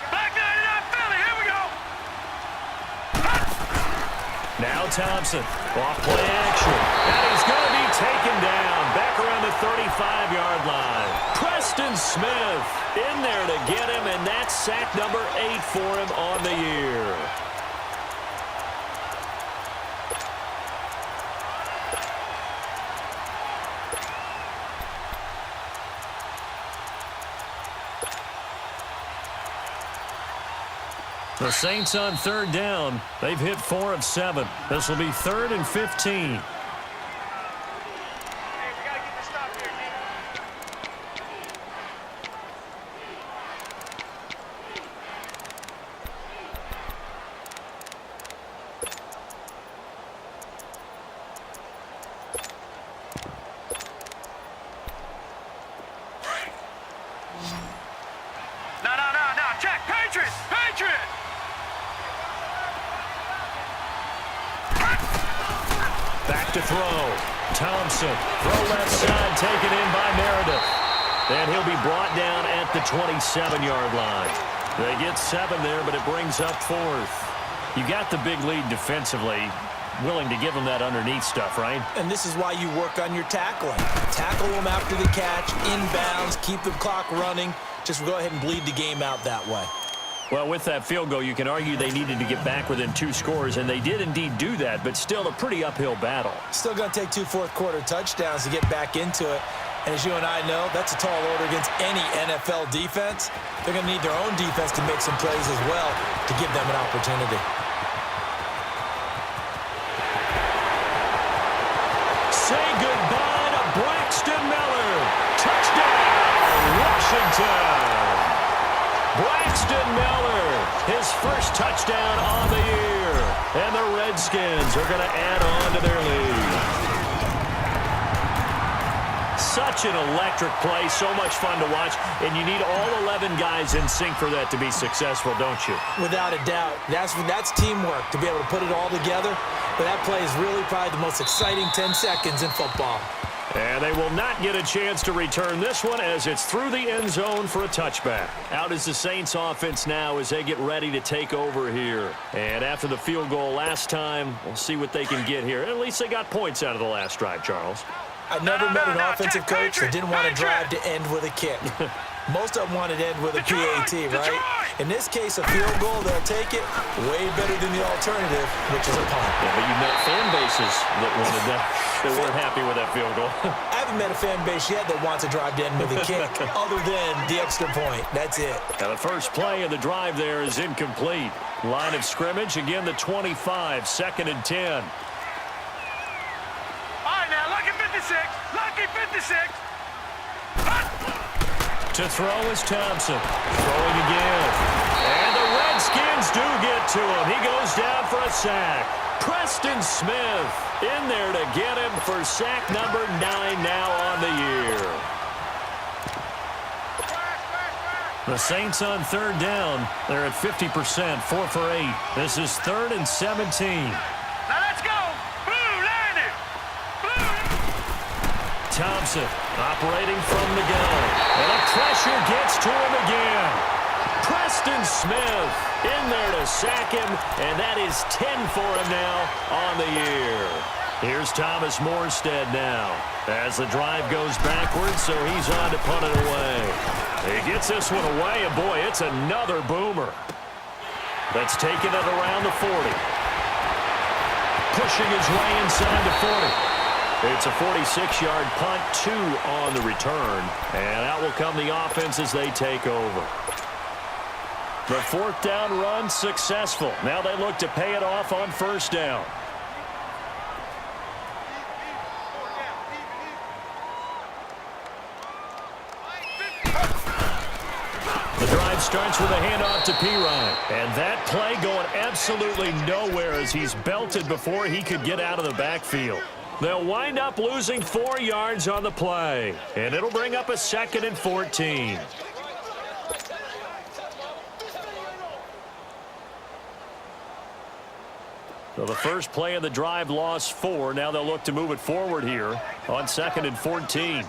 Black 99 Philly. Here we go. Now Thompson, off play action, and he's going to be taken down back around the 35-yard line. Preston Smith in there to get him, and that's sack number 8 for him on the year. The Saints on 3rd down. They've hit 4 of 7. This will be 3rd and 15. No. Check. Patriot. Back to throw. Thompson, throw left side, taken in by Meredith. And he'll be brought down at the 27-yard line. They get 7 there, but it brings up 4th. You got the big lead defensively. Willing to give them that underneath stuff, right? And this is why you work on your tackling. Tackle them after the catch, inbounds, keep the clock running. Just go ahead and bleed the game out that way. Well, with that field goal, you can argue they needed to get back within 2 scores, and they did indeed do that, but still a pretty uphill battle. Still going to take 2 fourth-quarter touchdowns to get back into it. And as you and I know, that's a tall order against any NFL defense. They're going to need their own defense to make some plays as well to give them an opportunity. Say goodbye to Braxton Miller. Touchdown, Washington. Braxton Miller, his first touchdown on the year. And the Redskins are going to add on to their lead. Such an electric play, so much fun to watch, and you need all 11 guys in sync for that to be successful, don't you? Without a doubt. That's teamwork, to be able to put it all together. But that play is really probably the most exciting 10 seconds in football. And they will not get a chance to return this one as it's through the end zone for a touchback. Out is the Saints offense now as they get ready to take over here. And after the field goal last time, we'll see what they can get here. At least they got points out of the last drive, Charles. I've never met an offensive coach that didn't want to drive to end with a kick. Most of them wanted to end with a PAT, right? In this case, a field goal, they'll take it way better than the alternative, which is a punt. Yeah, but you've met fan bases that wanted that. They weren't happy with that field goal. I haven't met a fan base yet that wants to drive to end with a kick other than the extra point. That's it. Now the first play of the drive there is incomplete. Line of scrimmage, again the 25, 2nd and 10. All right, now, lucky 56. Lucky 56. To throw is Thompson. Throwing again. And the Redskins do get to him. He goes down for a sack. Preston Smith in there to get him for sack number 9 now on the year. The Saints on 3rd down. They're at 50%, 4 for 8. This is 3rd and 17. Now let's go. Blue landed. Thompson operating from the gun. And the pressure gets to him again. Preston Smith in there to sack him, and that is 10 for him now on the year. Here's Thomas Morstead now as the drive goes backwards, so he's on to punt it away. He gets this one away, and boy, it's another boomer. That's taking it around the 40. Pushing his way inside the 40. It's a 46-yard punt, 2 on the return. And out will come the offense as they take over. The 4th down run successful. Now they look to pay it off on 1st down. The drive starts with a handoff to Pirine. And that play going absolutely nowhere as he's belted before he could get out of the backfield. They'll wind up losing 4 yards on the play. And it'll bring up a 2nd and 14. So the first play of the drive lost 4. Now they'll look to move it forward here on 2nd and 14.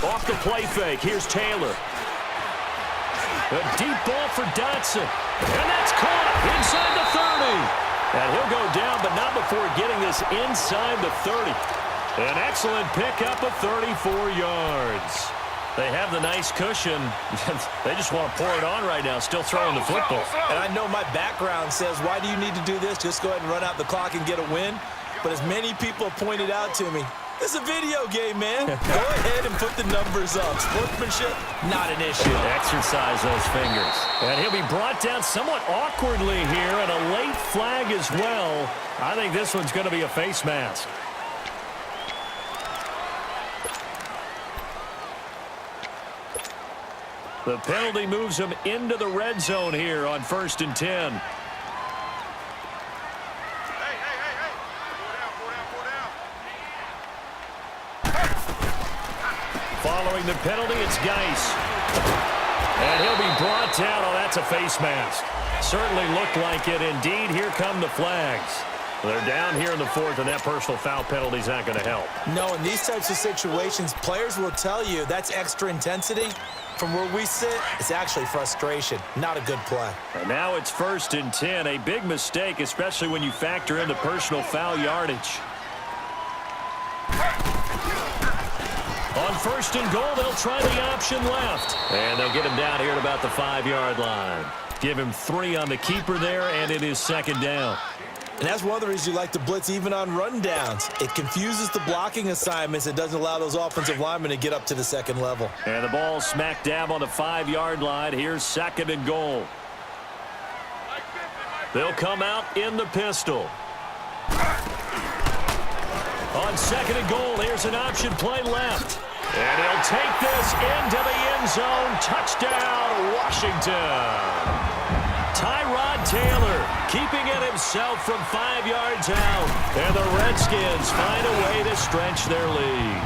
Off the play fake. Here's Taylor. A deep ball for Dotson. And that's caught inside the 30. And he'll go down, but not before getting this inside the 30. An excellent pickup of 34 yards. They have the nice cushion. They just want to pour it on right now, still throwing the football. And I know my background says, why do you need to do this? Just go ahead and run out the clock and get a win. But as many people pointed out to me, this is a video game, man. Go ahead and put the numbers up. Sportsmanship, not an issue. Exercise those fingers. And he'll be brought down somewhat awkwardly here, and a late flag as well. I think this one's going to be a face mask. The penalty moves him into the red zone here on 1st and 10. Following the penalty, it's Geis. And he'll be brought down. Oh, that's a face mask. Certainly looked like it. Indeed, here come the flags. They're down here in the 4th, and that personal foul penalty is not going to help. No, in these types of situations, players will tell you that's extra intensity. From where we sit, it's actually frustration. Not a good play. And now it's 1st and 10. A big mistake, especially when you factor in the personal foul yardage. On 1st and goal, they'll try the option left. And they'll get him down here at about the 5-yard line. Give him 3 on the keeper there, and it is second down. And that's one of the reasons you like to blitz even on rundowns. It confuses the blocking assignments. It doesn't allow those offensive linemen to get up to the second level. And the ball smack dab on the 5-yard line. Here's second and goal. They'll come out in the pistol. On second and goal, here's an option play left. And he'll take this into the end zone. Touchdown, Washington. Tyrod Taylor keeping it himself from 5 yards out. And the Redskins find a way to stretch their lead.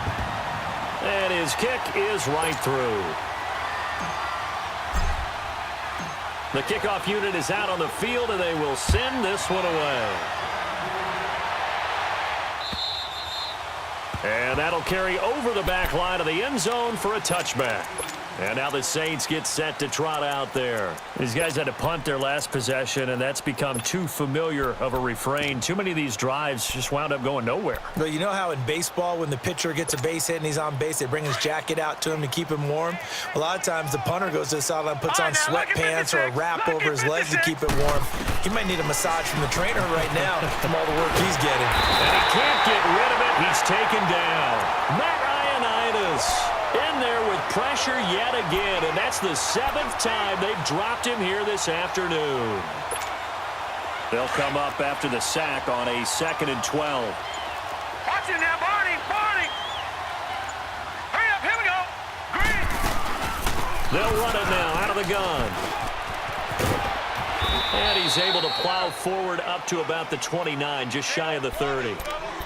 And his kick is right through. The kickoff unit is out on the field, and they will send this one away. And that'll carry over the back line of the end zone for a touchback. And now the Saints get set to trot out there. These guys had to punt their last possession, and that's become too familiar of a refrain. Too many of these drives just wound up going nowhere. But you know how in baseball, when the pitcher gets a base hit and he's on base, they bring his jacket out to him to keep him warm? A lot of times the punter goes to the sideline, puts on sweatpants or a wrap over his legs to keep it warm. He might need a massage from the trainer right now from all the work he's getting. And he can't get rid of it. He's taken down. Matt Ioannidis in there with pressure yet again, and that's the 7th time they've dropped him here this afternoon. They'll come up after the sack on a 2nd and 12. Watch it now, Barney! Barney! Hurry up, here we go! Green! They'll run it now out of the gun. And he's able to plow forward up to about the 29, just shy of the 30.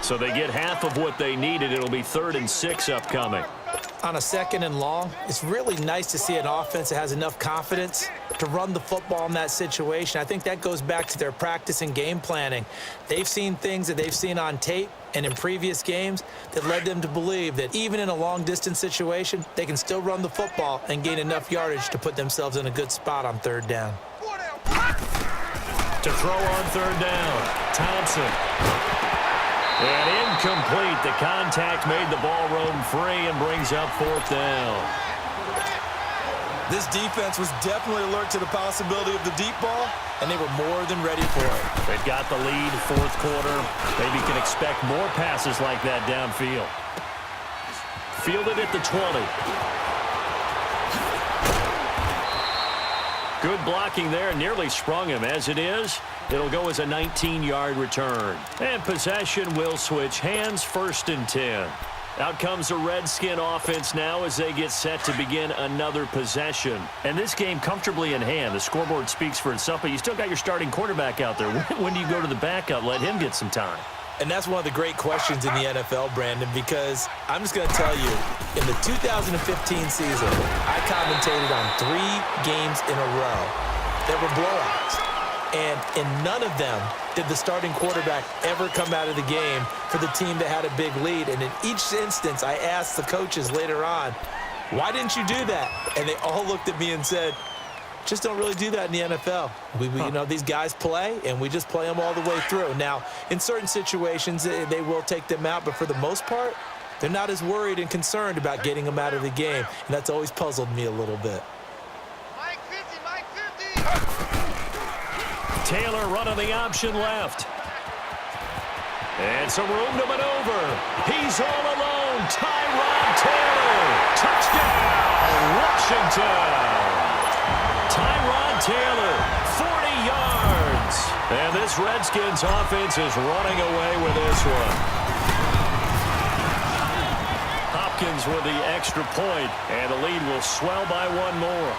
So they get half of what they needed. It'll be 3rd and 6 upcoming. On a 2nd and long, it's really nice to see an offense that has enough confidence to run the football in that situation. I think that goes back to their practice and game planning. They've seen things that they've seen on tape and in previous games that led them to believe that even in a long-distance situation, they can still run the football and gain enough yardage to put themselves in a good spot on 3rd down. To throw on 3rd down, Thompson. And incomplete. The contact made the ball roam free and brings up 4th down. This defense was definitely alert to the possibility of the deep ball, and they were more than ready for it. They've got the lead, 4th quarter. Maybe can expect more passes like that downfield. Fielded at the 20. Good blocking there, nearly sprung him. As it is, it'll go as a 19-yard return. And possession will switch hands, 1st and 10. Out comes the Redskin offense now as they get set to begin another possession. And this game comfortably in hand. The scoreboard speaks for itself, but you still got your starting quarterback out there. When do you go to the backup, let him get some time? And that's one of the great questions in the NFL, Brandon, because I'm just going to tell you, in the 2015 season, I commentated on 3 games in a row that were blowouts. And in none of them did the starting quarterback ever come out of the game for the team that had a big lead. And in each instance, I asked the coaches later on, why didn't you do that? And they all looked at me and said, just don't really do that in the NFL. You know, these guys play, and we just play them all the way through. Now, in certain situations, they will take them out, but for the most part, they're not as worried and concerned about getting them out of the game, and that's always puzzled me a little bit. Mike 50, Mike 50. Taylor running the option left. And some room to maneuver. He's all alone. Tyrod Taylor. Touchdown, Washington. Tyrod Taylor, 40 yards. And this Redskins offense is running away with this one. Hopkins with the extra point, and the lead will swell by 1 more.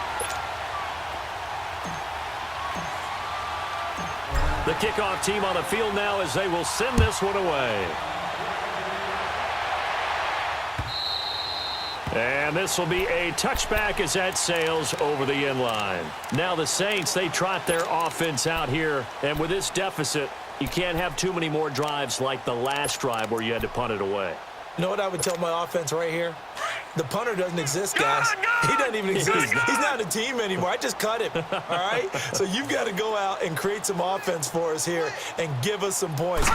The kickoff team on the field now as they will send this one away. And this will be a touchback as that sails over the end line. Now the Saints, they trot their offense out here. And with this deficit, you can't have too many more drives like the last drive where you had to punt it away. You know what I would tell my offense right here? The punter doesn't exist, guys. He doesn't even exist. He's not a team anymore. I just cut him, all right? So you've got to go out and create some offense for us here and give us some points.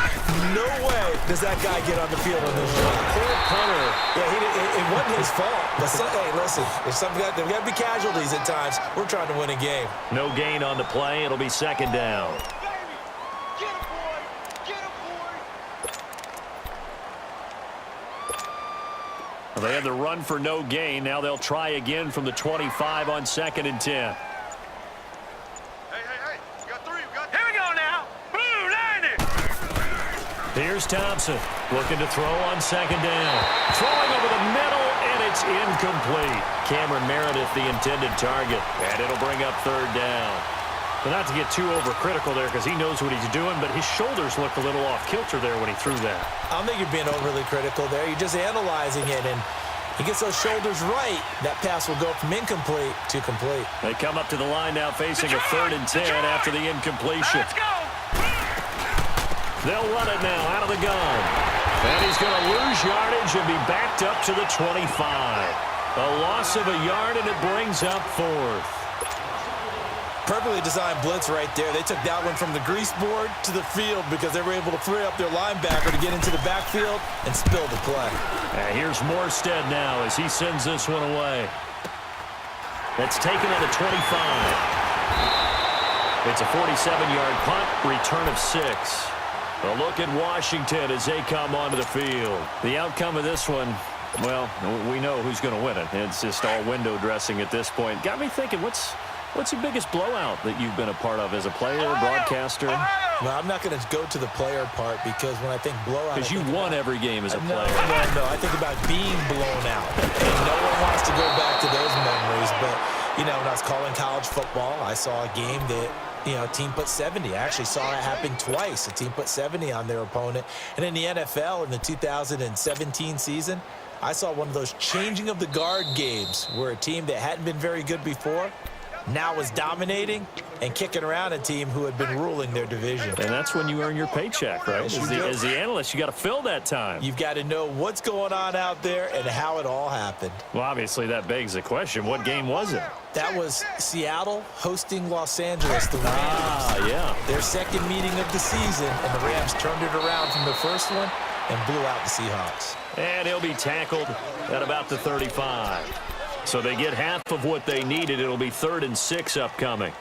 No way does that guy get on the field on this drive. Poor punter. Yeah, it wasn't his fault. But hey, listen, there's got to be casualties at times. We're trying to win a game. No gain on the play. It'll be second down. Get him, boy! Get him, boy! They had the run for no gain. Now they'll try again from the 25 on 2nd and 10. Hey! We got three. Here we go now. Blue line it. Here's Thompson looking to throw on 2nd down. Throwing over the middle, and it's incomplete. Cameron Meredith, the intended target, and it'll bring up 3rd down. But not to get too overcritical there because he knows what he's doing, but his shoulders looked a little off kilter there when he threw that. I don't think you're being overly critical there. You're just analyzing it, and he gets those shoulders right. That pass will go from incomplete to complete. They come up to the line now facing a 3rd and 10 after the incompletion. Let's go. They'll run it now out of the gun. And he's going to lose yardage and be backed up to the 25. A loss of a yard, and it brings up 4th. Perfectly designed blitz right there. They took that one from the grease board to the field because they were able to free up their linebacker to get into the backfield and spill the play. Here's Morstead now as he sends this one away. That's taken on the 25. It's a 47-yard punt, return of 6. A look at Washington as they come onto the field. The outcome of this one, well, we know who's going to win it. It's just all window dressing at this point. Got me thinking, what's the biggest blowout that you've been a part of as a player, broadcaster? Well, I'm not going to go to the player part because when I think blowout... Because you won every game as a player. No. I think about being blown out. And no one wants to go back to those memories. But, when I was calling college football, I saw a game that, a team put 70. I actually saw it happen twice. A team put 70 on their opponent. And in the NFL in the 2017 season, I saw one of those changing of the guard games where a team that hadn't been very good before now was dominating and kicking around a team who had been ruling their division. And that's when you earn your paycheck, right? As the analyst, you got to fill that time. You've got to know what's going on out there and how it all happened. Well, obviously, that begs the question, what game was it? That was Seattle hosting Los Angeles, the Rams. Yeah. Their second meeting of the season, and the Rams turned it around from the first one and blew out the Seahawks. And he'll be tackled at about the 35. So they get half of what they needed. It'll be 3rd and 6 upcoming.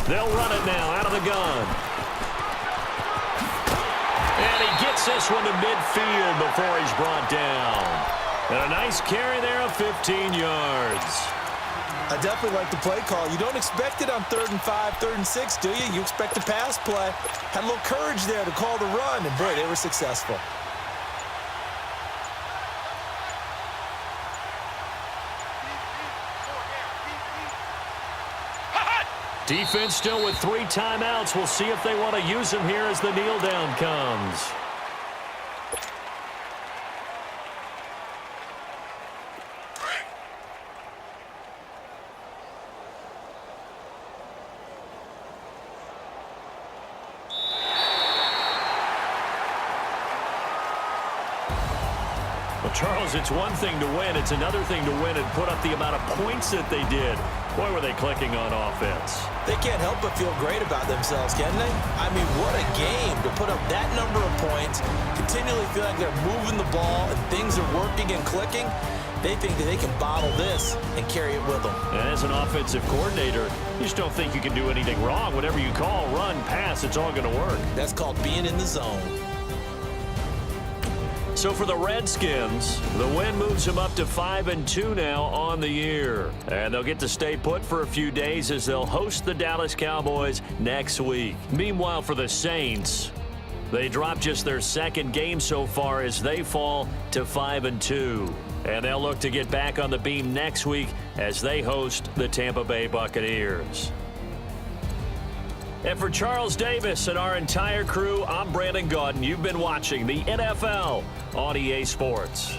They'll run it now out of the gun. And he gets this one to midfield before he's brought down. And a nice carry there of 15 yards. I definitely like the play call. You don't expect it on 3rd and 5, 3rd and 6, do you? You expect a pass play. Had a little courage there to call the run, and boy, they were successful. Defense still with 3 timeouts. We'll see if they want to use them here as the kneel down comes. Well, Charles, it's one thing to win. It's another thing to win and put up the amount of points that they did. Boy, were they clicking on offense. They can't help but feel great about themselves, can they? I mean, what a game to put up that number of points, continually feel like they're moving the ball and things are working and clicking. They think that they can bottle this and carry it with them. And as an offensive coordinator, you just don't think you can do anything wrong. Whatever you call, run, pass, it's all going to work. That's called being in the zone. So for the Redskins, the win moves them up to 5-2 now on the year. And they'll get to stay put for a few days as they'll host the Dallas Cowboys next week. Meanwhile, for the Saints, they drop just their 2nd game so far as they fall to 5-2. And they'll look to get back on the beam next week as they host the Tampa Bay Buccaneers. And for Charles Davis and our entire crew, I'm Brandon Gaudin. You've been watching the NFL on EA Sports.